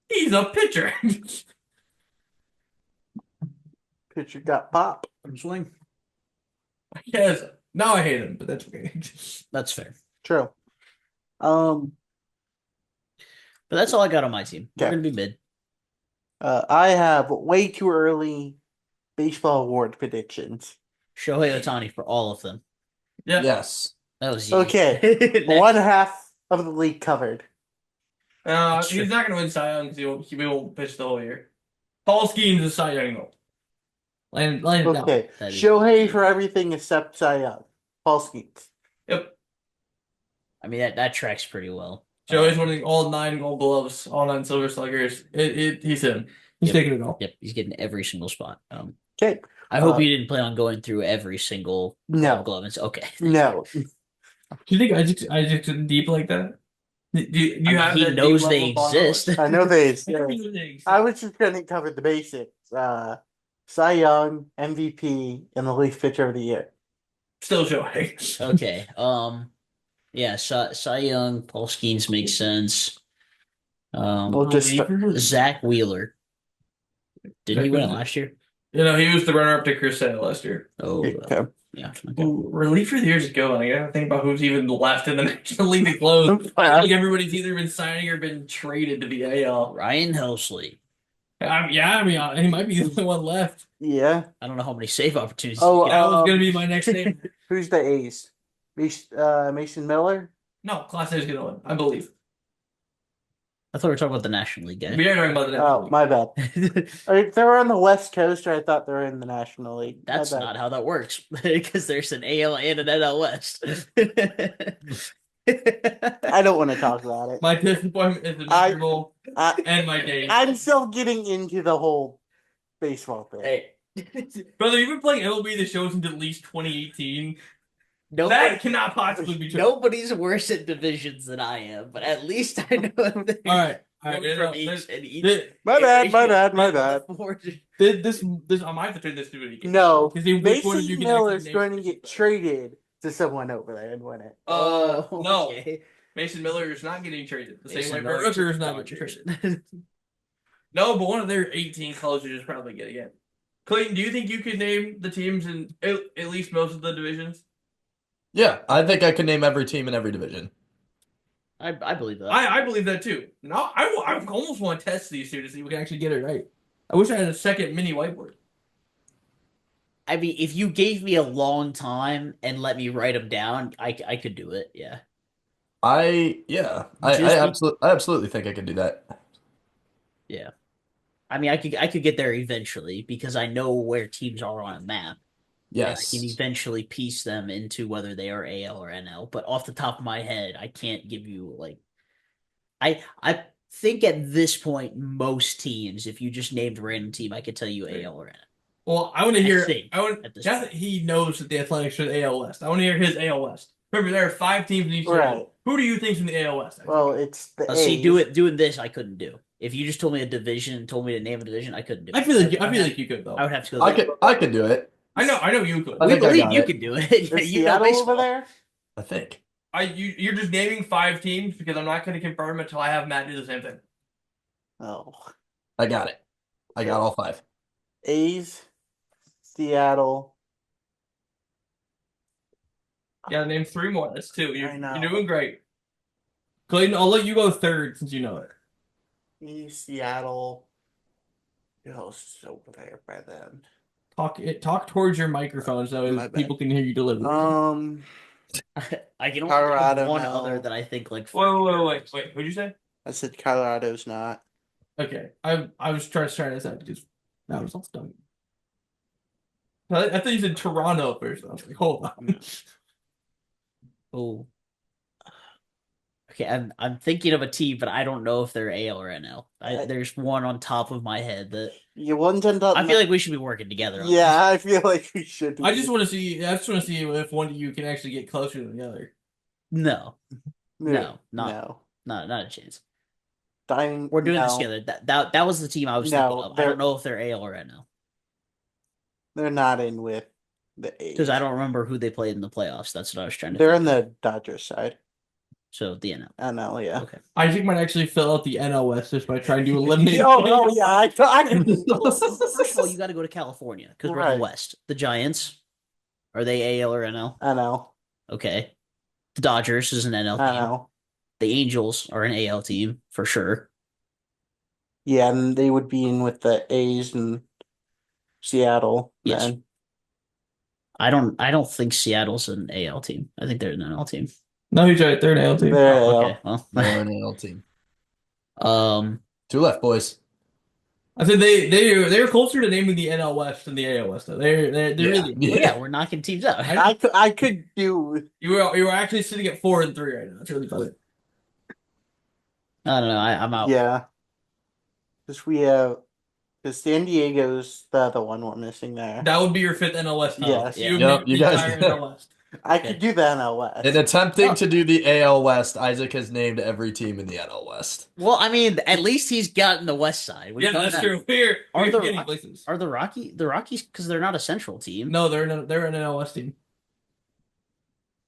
he's a pitcher. Pitcher got pop. From swing. Yes. Now I hate him, but that's okay. That's fair. True. But that's all I got on my team. We're Okay. gonna be mid. I have way too early baseball award predictions. Shohei Ohtani for all of them. Yeah. Yes. That was easy. Okay. Next. One half of the league covered. He's not going to win Cy Young because he won't pitch the whole year. Paul Skeens is Cy Young though. Line it down. Okay. That is- Shohei for everything except Cy Young. Paul Skeets. Yep. I mean that tracks pretty well. Joey's winning all 9 Gold Gloves, all 9 Silver Sluggers. He's him. He's Yep. taking it all. Yep, he's getting every single spot. Okay. I hope you didn't plan on going through every single No. glove. Okay. No. Do you think Isaac's deep like that? Do you have He that knows deep they level bond exist. knowledge? I know they Everything. I was just going to cover the basics. Cy Young, MVP, and the Leaf Pitcher of the Year. Still Joey. Okay. Yeah, Cy Young, Paul Skeens makes sense. We'll just Zach Wheeler. Didn't he win it last year? You know, he was the runner-up to Chris Sale last year. Oh, Okay. yeah. Okay. Ooh, relief for the years ago. Like, I gotta think about who's even left in the National League to close. I think everybody's either been signing or been traded to the AL. Ryan Helsley. Yeah, I mean, he might be the only one left. Yeah. I don't know how many save opportunities. Oh, he's got. That was gonna be my next name. Who's the A's? Mason Miller? No, Class A is gonna win, I believe. I thought we were talking about the National League guy. We are talking about the National Oh, League. my bad. If they were on the West Coast, or I thought they were in the National League. My That's bad. not how that works because there's an AL and an NL West. I don't want to talk about it. My disappointment is inevitable, I, and my game. I'm still getting into the whole baseball thing. Hey, Brother, you've been playing MLB The Show since at least 2018. nobody, That cannot possibly be true. nobody's worse at divisions than I am, but at least I know things All right. from no, each and each. My bad, my iteration bad, my of bad. the four- This I might have to turn this to a No, Because which one of you Mason can Miller's actually going name to get this? traded to someone over there and win it. No. okay. Mason Miller is not getting traded. The same Mason way Miller Brooker to is not getting Dodgers. traded. No, but one of their 18 closers is probably getting it. Clayton, do you think you could name the teams in at least most of the divisions? Yeah, I think I can name every team in every division. I believe that. I believe that too. No, I almost want to test these two to see if we can actually get it right. I wish I had a second mini whiteboard. I mean, if you gave me a long time and let me write them down, I could do it. Yeah. I Just- absolutely think I can do that. Yeah. I mean, I could get there eventually because I know where teams are on a map. Yes. I can eventually piece them into whether they are AL or NL. But off the top of my head, I can't give you like. I think at this point, most teams, if you just named a random team, I could tell you AL or NL. Well, I want to hear. think I want. at this Jeff, he knows that the Athletics are the AL West. I want to hear his AL West. Remember, there are 5 teams in each division. Right. Who do you think's in the AL West? Well, it's the A's. See, doing this, I couldn't do. If you just told me a division and told me to name a division, I couldn't do it. I feel like you could though. I would have to go. I could do it. I know you could. I We think I believe got you it. can do it. Is You know Seattle baseball. over there? I think. You're just naming 5 teams because I'm not going to confirm until I have Matt do the same thing. Oh. I got it. I got all 5. A's, Seattle. Yeah, name 3 more. That's 2. I know. You're doing great. Clayton, I'll let you go third since you know it. A's, Seattle. Who else is over there by then? Talk towards your microphone so My bad. people can hear you deliver. I can only Colorado, think of one no. other that I think like. Wait. What'd you say? I said Colorado's not. Okay, I was trying this out because that was all done. I thought you said Toronto first. I was like, hold on. Oh. Okay, I'm thinking of a team, but I don't know if they're AL or NL. There's one on top of my head that You wouldn't end up. I feel like we should be working together. on Yeah, I feel like we should. I just want to see. I just want to see if one of you can actually get closer than the other. this. No. No, no. not a chance. We're We're doing this together. That was the team I was thinking No, of. I don't know if they're AL or NL They're not in with the because A's. I don't remember who they played in the playoffs. That's what I was trying to. They're think. on the Dodgers side. So the NL. I know, yeah. Okay. Isaac might actually fill out the NL West just by trying to eliminate. Oh, yeah, I thought. First of all, you got to go to California because we're in Right. the West. The Giants, are they AL or NL? I know. Okay. The Dodgers is an NL I team. know. The Angels are an AL team for sure. Yeah, and they would be in with the A's and Seattle. Yes. Then. I don't think Seattle's an AL team. I think they're an NL team. No, he's right. They're an AL team. They're Oh, AL. okay. Well, They're an AL team. 2 left, boys. I said they're closer to naming the NL West than the AL West. They're really. Well, yeah, we're knocking teams out. I could do. You were actually sitting at 4 and 3 right now. That's really funny. I don't know. I'm out. Yeah. Because San Diego's the other one we're missing there. That would be your 5th NL West. Yes. You Yep, make you the guys- entire NL West. I Okay. could do the NL West. In attempting to do the AL West, Isaac has named every team in the NL West. Well, I mean, at least he's gotten the West side. We've Yeah, done that's that. true. Are We're the getting Rock- places. Are the Rockies because they're not a Central team? No, they're an NL West team.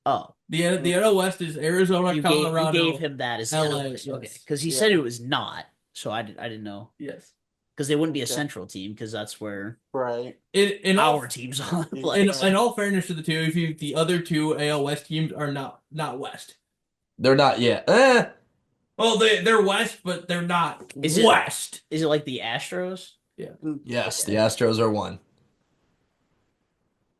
Oh, The NL West is Arizona, you Colorado. gave him that as the LA, NL West. yes. Okay, because he Yeah. said it was not, so I didn't know Yes. because they wouldn't be a Yeah. Central team because that's where Right. In all, our team's on. In- Like, in all fairness to the two, the other two AL West teams are not West. They're not yet. Well, they're West, but they're not Is it- West. is it like the Astros? Yes, the Astros are 1.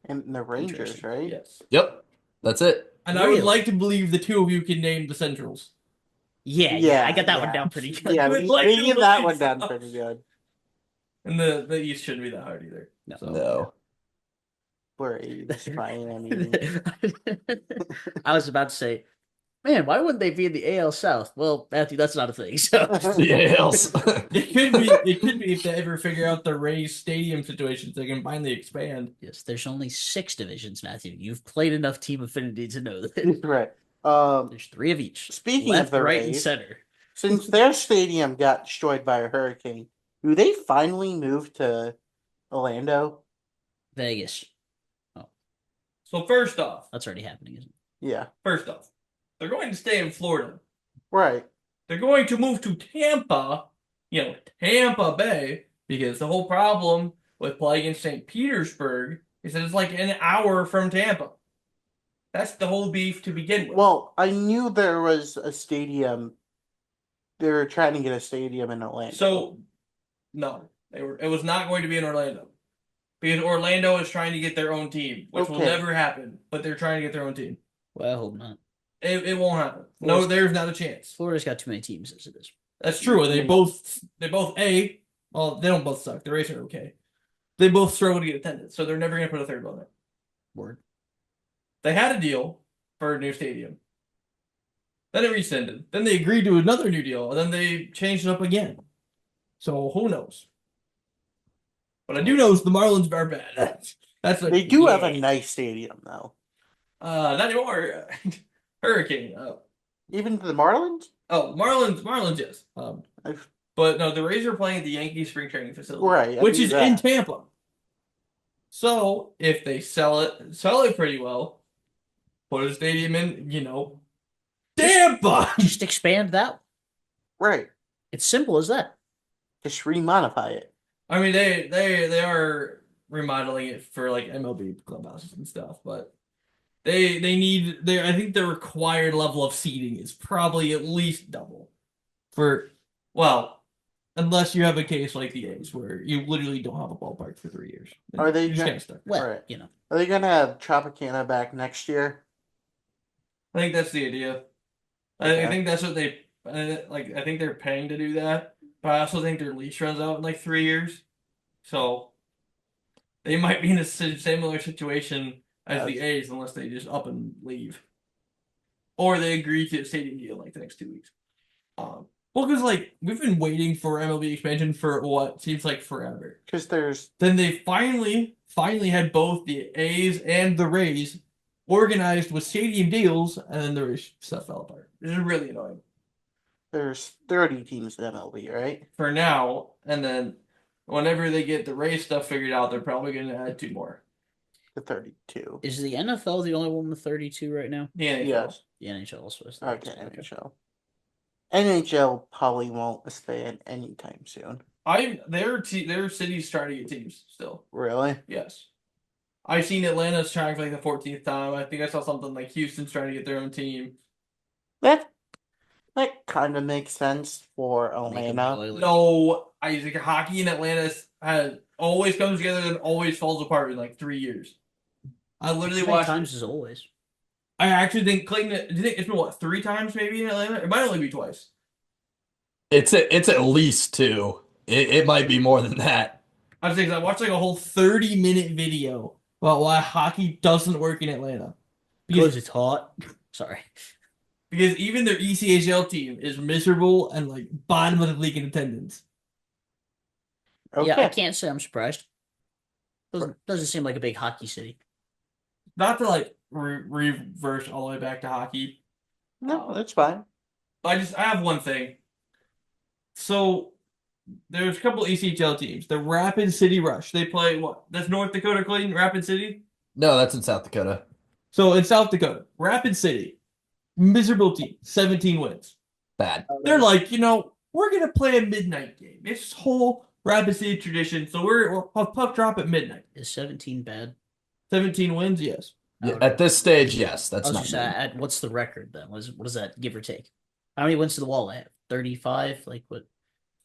And the Rangers, Interesting. right? Yes. Yep, that's it. And I would Really? like to believe the two of you can name the Centrals. Yeah, I got that one yeah. down pretty good. Yeah, I would we, like we to get that believe one down so. pretty good. And the East shouldn't be that hard either. No. So. No. We're A's, Miami. I was about to say, man, why wouldn't they be in the AL South? Well, Matthew, that's not a thing. So The ALs. It could be if they ever figure out the Rays stadium situations, they can finally expand. yes, there's only 6 divisions, Matthew. You've played enough Team Affinity to know that Right. there's 3 of each. Speaking Left, of the right, and Rays, center. since their stadium got destroyed by a hurricane, do they finally move to Orlando? Vegas. So first off, That's already happening, isn't it? Yeah. they're going to stay in Florida. Right. They're going to move to Tampa, Tampa Bay, because the whole problem with playing in St. Petersburg is that it's like an hour from Tampa. That's the whole beef to begin with. Well, I knew there was a stadium. They were trying to get a stadium in Orlando. So, no, it was not going to be in Orlando. Because Orlando is trying to get their own team, which will Okay. never happen, but they're trying to get their own team. Well, I hope not. It won't happen. No, there's not a chance. Florida's got too many teams as it is. That's true. They both well, they don't both suck. The Rays are okay. They both struggle to get attendance, so they're never gonna put a third one there. Word. They had a deal for a new stadium. Then it rescinded. Then they agreed to another new deal, and then they changed it up again. So who knows? What I do know is the Marlins are bad. That's They do have a nice stadium, though. not anymore. Hurricane. Even the Marlins? Marlins, yes. I've- But no, the Rays are playing at the Yankees spring training facility, Right, I which knew is that. in Tampa. So if they sell it pretty well, put a stadium in, Tampa. Just expand that. Right. It's simple as that. Just remodify it. I mean, they are remodeling it for like MLB clubhouses and stuff, but I think the required level of seating is probably at least double. Unless you have a case like the A's where you literally don't have a ballpark for 3 years. Are they You're just ju- kinda stuck. Well, Right. you know. Are they going to have Tropicana back next year? I think that's the idea. I Okay. think that's what I think they're paying to do that, but I also think their lease runs out in like 3 years, so they might be in a similar situation as the A's unless they just up and leave, or they agree to a stadium deal like the next 2 weeks. Well, because like we've been waiting for MLB expansion for what seems like forever. Because there's... Then they finally had both the A's and the Rays organized with stadium deals, and then the race stuff fell apart. This is really annoying. There's 30 teams in MLB, right? For now, and then whenever they get the race stuff figured out, they're probably going to add 2 more. The 32. Is the NFL the only one with 32 right now? The NHL. Yes. The NHL also has Okay, 32. NHL. NHL probably won't expand anytime soon. Their cities trying to get teams still. Really? Yes. I've seen Atlanta's trying for like the 14th time. I think I saw something like Houston's trying to get their own team. That kind of makes sense for Make 'em Atlanta. Oilers. No, Isaac, hockey in Atlanta always comes together and always falls apart in like 3 years. I literally How many watched. times as always? I actually think Clayton. Do you think it's been what 3 times maybe in Atlanta? It might only be twice. It's at least 2. It might be more than that. I was saying I watched like a whole 30-minute video about why hockey doesn't work in Atlanta. Because it's hot. Sorry. Because even their ECHL team is miserable and like bottom of the league in attendance. Okay. Yeah, I can't say I'm surprised. Doesn't seem like a big hockey city. Not to like reverse all the way back to hockey. No, that's fine. I have one thing. So there's a couple ECHL teams. The Rapid City Rush. They play what? That's North Dakota, Clayton, Rapid City? No, that's in South Dakota. So in South Dakota, Rapid City, miserable team, 17 wins. Bad. They're like, we're gonna play a midnight game. It's whole Rapid City tradition. So we'll have puck drop at midnight. Is 17 bad? 17 wins, yes. Yeah, at this stage, yes, I that's was not just bad. what's the record then? What is that, give or take? How many wins to the wall I have? 35? Like what?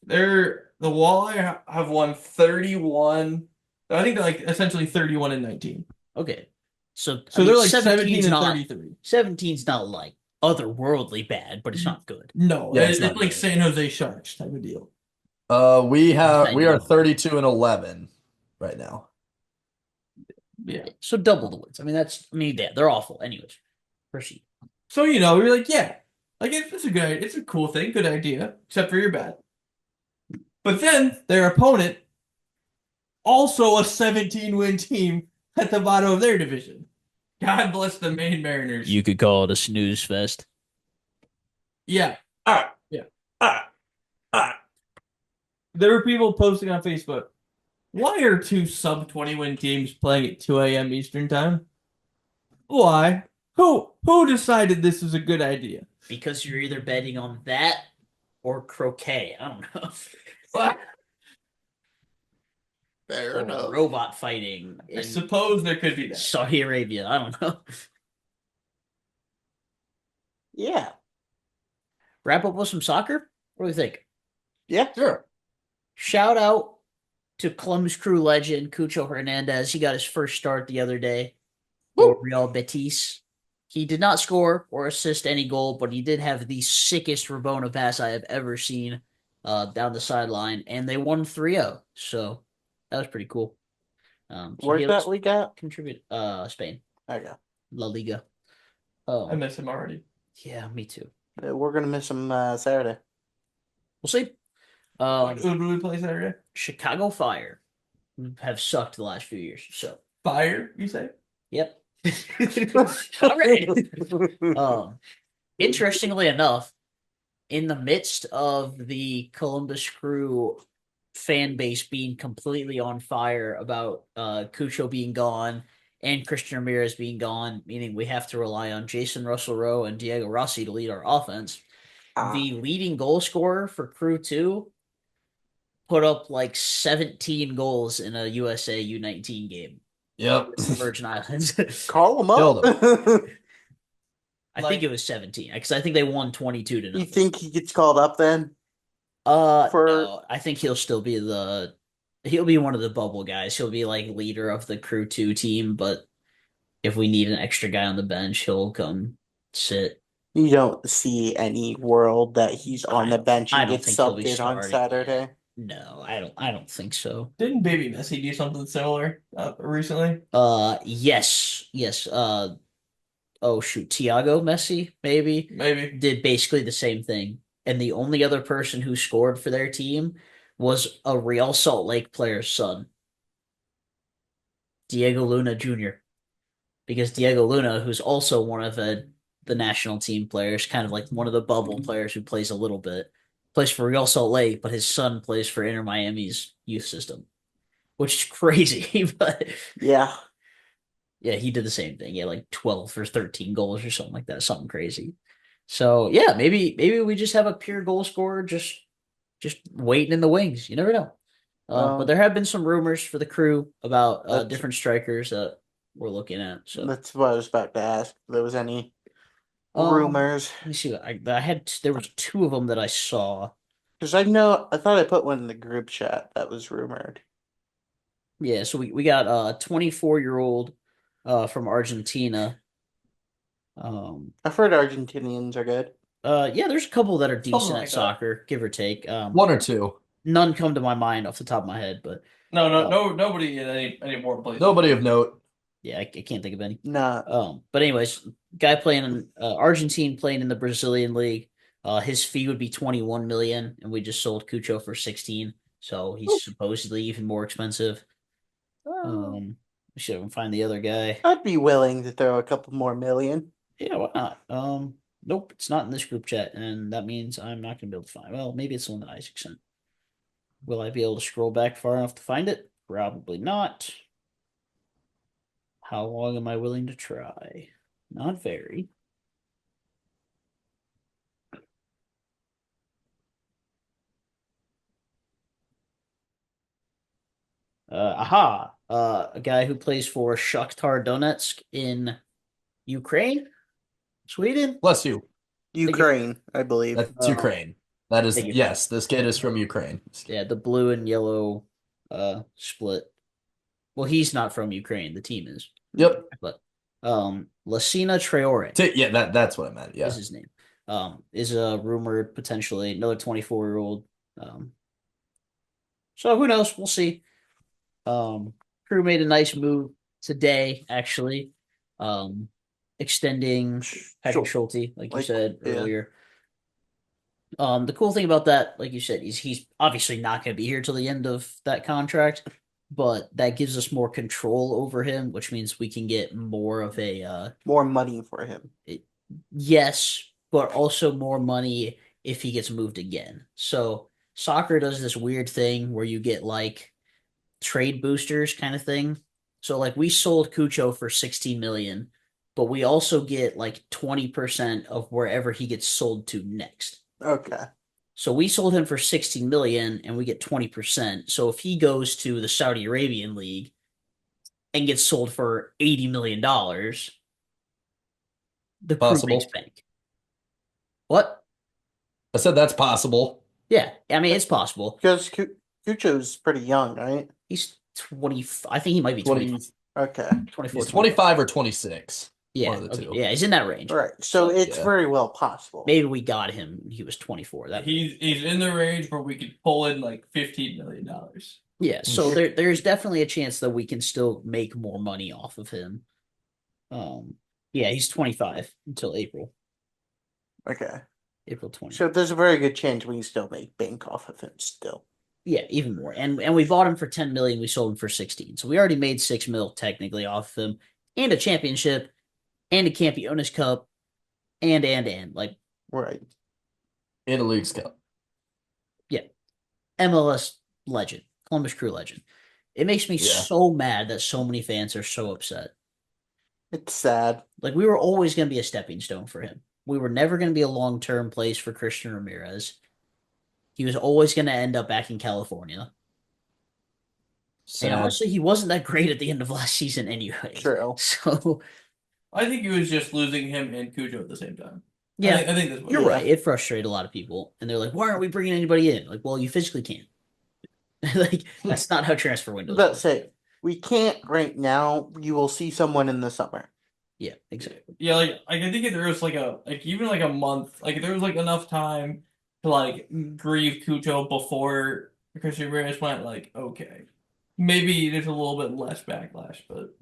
The Walleye have won 31. I think they're like essentially 31 and 19. Okay. So They're like 17 17 and not 33. 17's not like otherworldly bad, but it's not good. No, Yeah, it's it's not like good. San Jose Sharks type of deal. We are 32 and 11 right now. Yeah. So double the wins. Yeah, they're awful. Anyways, proceed. So we're like, yeah, like it's a cool thing, good idea, except for you're bad. But then their opponent, also a 17-win team at the bottom of their division. God bless the Maine Mariners. You could call it a snooze fest. Yeah. Ah, There were people posting on Facebook, why are 2 sub-20-win teams playing at 2 a.m. Eastern time? Why? Who decided this was a good idea? Because you're either betting on that or croquet. I don't know. Fair Or enough. robot fighting I in suppose there could be that. Saudi Arabia. I don't know. Yeah. Wrap up with some soccer? What do you think? Yeah. sure. Shout out to Columbus Crew legend Cucho Hernandez. He got his first start the other day for Real Betis. He did not score or assist any goal, but he did have the sickest Rabona pass I have ever seen down the sideline, and they won 3-0. So that was pretty cool. Where's that league at? Contribute Spain. Okay. La Liga. I miss him already. Yeah, me too. We're gonna miss him Saturday. We'll see. Who do we play Saturday? Chicago Fire have sucked the last few years. So Fire, you say? yep. All right. Interestingly enough, in the midst of the Columbus Crew fan base being completely on fire about Cucho being gone and Christian Ramirez being gone, meaning we have to rely on Jason Russell Rowe and Diego Rossi to lead our offense, the leading goal scorer for Crew 2 put up like 17 goals in a USA U19 game. Yep. With the Virgin Islands. Call him Killed up. I think it was 17 because I think they won 22 to You nothing. think he gets called up then? No, I think he'll still be he'll be one of the bubble guys. He'll be like leader of the Crew 2 team, but if we need an extra guy on the bench, he'll come sit. You don't see any world that he's on the bench I and don't gets think he'll be subbed in on starting. Saturday. No, I don't think so. Didn't Baby Messi do something similar recently? Yes. Oh shoot, Thiago Messi maybe Maybe. did basically the same thing. And the only other person who scored for their team was a Real Salt Lake player's son, Diego Luna Jr. because Diego Luna, who's also one of the national team players, kind of like one of the bubble players who plays a little bit, plays for Real Salt Lake, but his son plays for Inter Miami's youth system, which is crazy. But Yeah. yeah, he did the same thing. Yeah, like 12 or 13 goals or something like that, something crazy. So yeah, maybe we just have a pure goal scorer just waiting in the wings. You never know. But there have been some rumors for the crew about That's different strikers that we're looking at. So that's what I was about to ask. If there was any um, rumors? let me see. I had there was two of them that I saw. Because I thought I put one in the group chat that was rumored. Yeah, so we got a 24-year-old from Argentina. I've heard Argentinians are good. Yeah, there's a couple that are Something decent like at that. soccer, give or take. One or two. None come to my mind off the top of my head, but Nobody in any more places. Nobody of note. yeah, I can't think of any. Nah. But anyways, guy playing in Argentine playing in the Brazilian league. His fee would be 21 million, and we just sold Cucho for 16, so he's supposedly even more expensive. We should have find the other guy. I'd be willing to throw a couple more million. Yeah, why not? Nope, it's not in this group chat, and that means I'm not gonna be able to find. Well, maybe it's the one that Isaac sent. Will I be able to scroll back far enough to find it? Probably not. How long am I willing to try? Not very. A guy who plays for Shakhtar Donetsk in Ukraine, Sweden. Bless you. Ukraine, I believe. That's Ukraine. That is Thank you. yes. This kid is from Ukraine. Yeah, the blue and yellow split. Well, he's not from Ukraine. The team is. Yep. But Lassina Traore Yeah, that's what I meant. Yeah. is his name. Is a rumored potentially another 24-year-old. So who knows? We'll see. Crew made a nice move today, actually. Extending Patrick Schulte, like you said earlier. The cool thing about that, like you said, is he's obviously not going to be here till the end of that contract, but that gives us more control over him, which means we can get more of a more money for him. Yes, but also more money if he gets moved again. So soccer does this weird thing where you get like trade boosters kind of thing. So like we sold Cucho for 16 million, but we also get like 20% of wherever he gets sold to next. Okay. So we sold him for 16 million and we get 20%. So if he goes to the Saudi Arabian League and gets sold for $80 million, the crew makes bank. What? I said that's possible. Yeah, I mean it's possible. Because Cucho's pretty young, right? He's 20. I think he might be 20. Okay. 24. He's 25 or 26. Yeah, One of the two. yeah, he's in that range. Right. So it's very well possible. Maybe we got him. He was 24. He's in the range where we could pull in like $15 million. Yeah, so there's definitely a chance that we can still make more money off of him. Yeah, he's 25 until April. Okay. April 20. So there's a very good chance we can still make bank off of him still. Yeah, even more. And we bought him for 10 million, we sold him for 16. So we already made 6 mil technically off of him, and a championship, and a Campeones Cup, and like right. In a Leagues Cup. Yeah. MLS legend, Columbus Crew legend. It makes me so mad that so many fans are so upset. It's sad. Like we were always going to be a stepping stone for him. We were never going to be a long-term place for Christian Ramirez. He was always going to end up back in California. Sad. And honestly, he wasn't that great at the end of last season anyway. True. So I think he was just losing him and Cujo at the same time. yeah, I think that's what you're right. It frustrated a lot of people, and they're like, "Why aren't we bringing anybody in?" Like, well, you physically can't. Like that's not how transfer windows. Let's say we can't right now. You will see someone in the summer. Yeah, exactly. Yeah, like I can think if there was even a month, like if there was like enough time to like grieve Cujo before Christian Ramirez went, like okay, maybe there's a little bit less backlash, but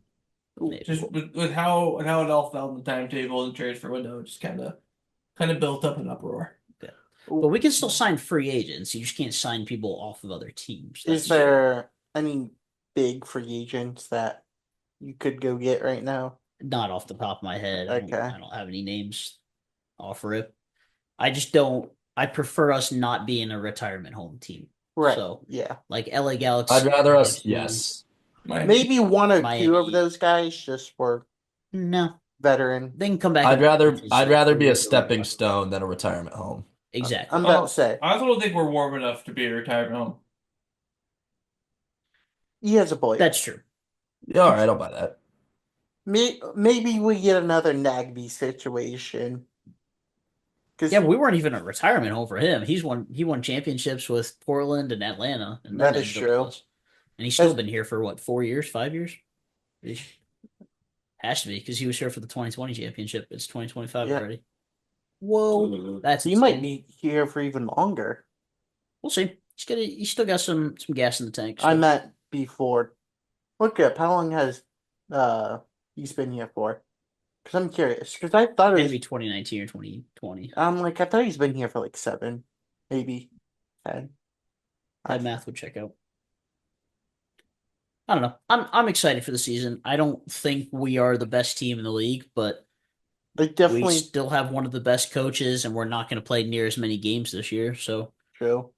Maybe. just with how it all fell in the timetable and the transfer window, it just kind of built up an uproar. Yeah. But we can still sign free agents. You just can't sign people off of other teams. Is there any big free agents that you could go get right now? Not off the top of my head. Okay. I don't have any names off rip. I just don't. I prefer us not being a retirement home team. Right. So, Yeah. like LA Galaxy. I'd rather us. AFC, Yes. Maybe one or two Miami. of those guys just were No, veteran. they can come back. I'd and rather. pitch I'd like rather be a 3 stepping or stone than a retirement home. exactly. I'm about to say I also don't think we're warm enough to be a retirement home. he has a point. That's true. Yeah, all right, I'll buy that. Maybe we get another Nagby situation. Yeah, we weren't even a retirement home for him. He won championships with Portland and Atlanta, and That then is ended up with true. us. And he's still been here for what, 4 years, 5 years? Has to be because he was here for the 2020 championship. It's 2025 Yeah. already. Whoa, that's he insane. might be here for even longer. We'll see. He's still got some gas in the tank. I so- meant before. Look up how long has he's been here for? Because I'm curious. Because I thought it maybe was 2019 or 2020. I thought he's been here for like 7, maybe 10. That math would check out. I don't know. I'm excited for the season. I don't think we are the best team in the league, but They we definitely still have one of the best coaches, and we're not going to play near as many games this year. So true.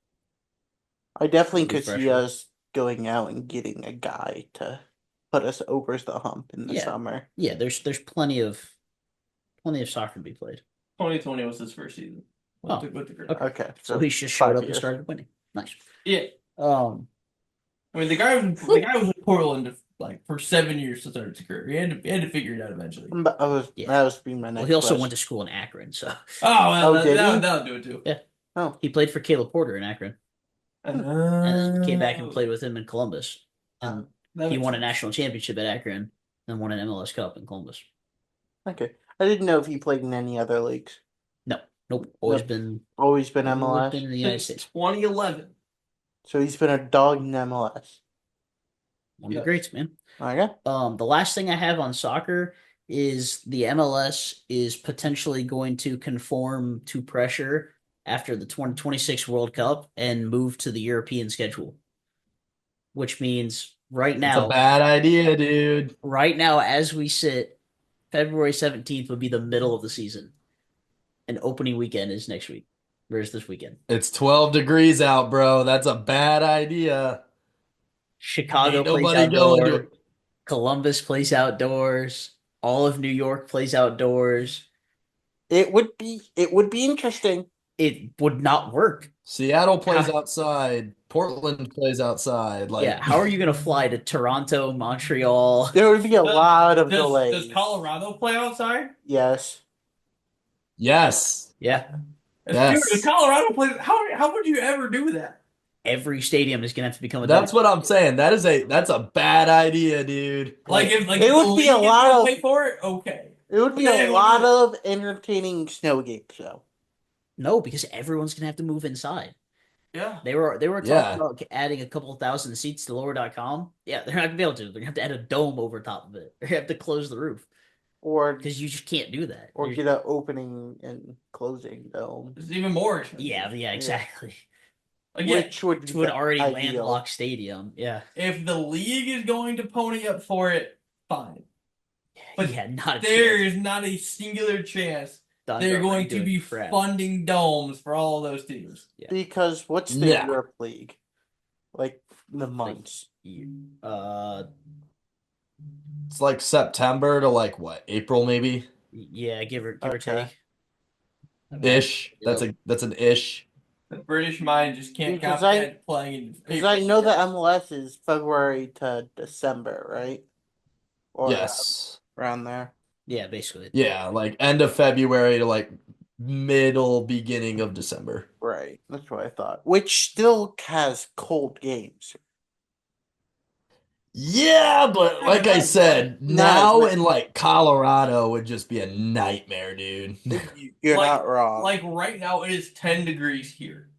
I definitely It'll be could see fresher. us going out and getting a guy to put us over the hump in the Yeah. summer. yeah, there's plenty of soccer to be played. 2020 was his first season. Oh, With the group. okay. Okay, So he just showed 5 up and years. started winning. Nice. Yeah. Um, I mean, the guy was in Portland like for 7 years to start his career. He had to figure it out eventually. That was being my next. well, he also question. went to school in Akron, so Oh, well, Oh, did he? that'll do it too. Yeah. Oh, he played for Caleb Porter in Akron, and then came back and played with him in Columbus. And he won a national championship at Akron, and won an MLS Cup in Columbus. okay. I didn't know if he played in any other leagues. Nope, always Nope. been Always been always MLS. been in the United Since States. 2011. So he's been a dog in MLS. One of Yes. the greats, man. Okay. The last thing I have on soccer is the MLS is potentially going to conform to pressure after the 2026 World Cup and move to the European schedule. Which means It's a bad idea, dude. right now, as we sit, February 17th would be the middle of the season. And opening weekend is next week. Or is this weekend? It's 12 degrees out, bro. That's a bad idea. Chicago Ain't plays nobody going outdoors. to. Columbus plays outdoors. All of New York plays outdoors. It would be interesting. It would not work. Seattle plays outside. Portland plays outside. Like, Yeah, how are you going to fly to Toronto, Montreal? There would be a lot of Does delays. Colorado play outside? Yes. yes. Yeah, Yes. Dude, does Colorado play? How would you ever do that? every stadium is going to have to become a That's dome. what I'm saying. That's a bad idea, dude. Like if It would be a lot of- pay for it. Okay. It would be Yeah, a lot of entertaining snow games, though. No, because everyone's going to have to move inside. Yeah. They were talking Yeah. about adding a couple thousand seats to lower.com. Yeah, they're not going to be able to. They're going to have to add a dome over top of it. They're going to have to close the roof Or because you just can't do that. or get an opening and closing dome. It's even more expensive. Yeah, exactly. Like, yeah, Which would be To an already ideal. landlocked stadium. Yeah. if the league is going to pony up for it, fine. But yeah, not a There chance. is not a singular chance Thunder they're are going to doing be crap. funding domes for all those teams. Because what's the Yeah. Europe League? Like the months. It's like September to like what? April maybe? Yeah, give or Okay. take. Ish. That's an ish. The British mind just can't Because comprehend playing in Because I know that MLS is February to December, right? Or Yes. around there. Yeah, basically. Yeah, like end of February to like middle beginning of December. Right. That's what I thought. Which still has cold games. Yeah, but like I said, Not now as in like Colorado would just be a nightmare, dude. You're Like- not wrong. Like right now, it is 10 degrees here.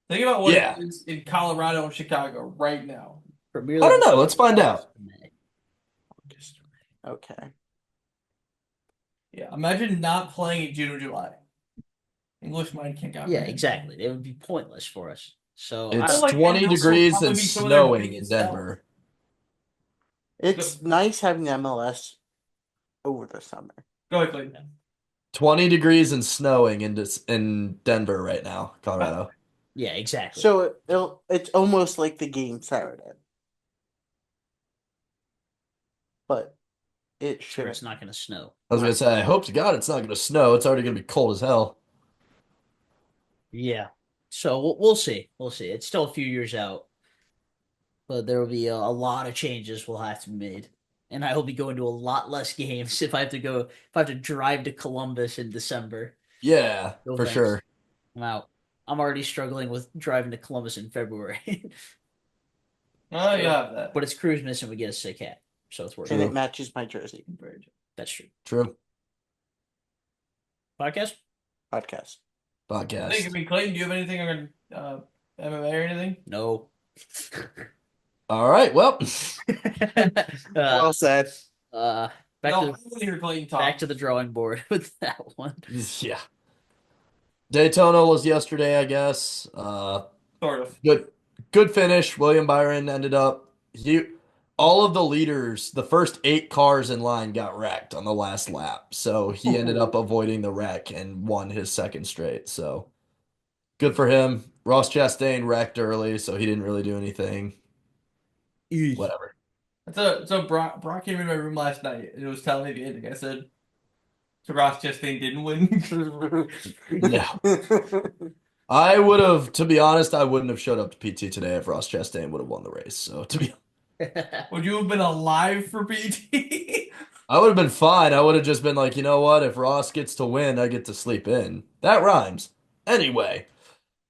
Think about what Yeah. it is in Colorado and Chicago right now. Premier I don't League- know. Let's find out. Okay. Yeah, imagine not playing in June or July. English mind can't Yeah, comprehend. exactly. It would be pointless for us. So It's like 20 and also degrees probably and be some of their snowing in biggest Denver. It's nice having MLS over the summer. Go ahead, Clayton. 20 degrees and snowing in Denver right now, Colorado. Yeah, exactly. So it's almost like the game Saturday, but it Sure, should. it's not going to snow. I was gonna say, I hope to God it's not gonna snow. It's already gonna be cold as hell. Yeah. So we'll see. We'll see. It's still a few years out, but there will be a lot of changes will have to be made. And I will be going to a lot less games if I have to go, if I have to drive to Columbus in December. Yeah, No for thanks. sure. I'm out. I'm already struggling with driving to Columbus in February. Oh, you have that. But it's Cruz missing, we get a sick hat. So it's working. And True. it matches my jersey. That's true. True. Podcast? Podcast. Think of Podcast. me, Clayton. Do you have anything on MMA or anything? No. All right, well, Well said. Back No, I to want to hear Clayton talk. back to the drawing board with that one. yeah. Daytona was yesterday, I guess. Sort of. Good finish. William Byron ended up all of the leaders, the first 8 cars in line got wrecked on the last lap. So he ended up avoiding the wreck and won his second straight. So good for him. Ross Chastain wrecked early, so he didn't really do anything. Whatever. So Brock came in my room last night and it was telling me the ending. I said, so Ross Chastain didn't win. Yeah. I would have, to be honest, I wouldn't have showed up to PT today if Ross Chastain would have won the race. So to be Would you have been alive for PT? I would have been fine. I would have just been like, you know what? If Ross gets to win, I get to sleep in. That rhymes. Anyway,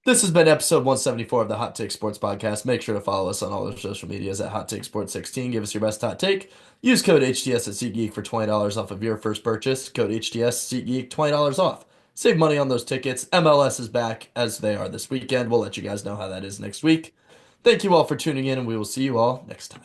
this has been episode 174 of the Hot Take Sports Podcast. Make sure to follow us on all our social medias at Hot Take Sports 16. Give us your best hot take. Use code HTS at SeatGeek for $20 off of your first purchase. Code HTS SeatGeek $20 off. Save money on those tickets. MLS is back as they are this weekend. We'll let you guys know how that is next week. Thank you all for tuning in, and we will see you all next time.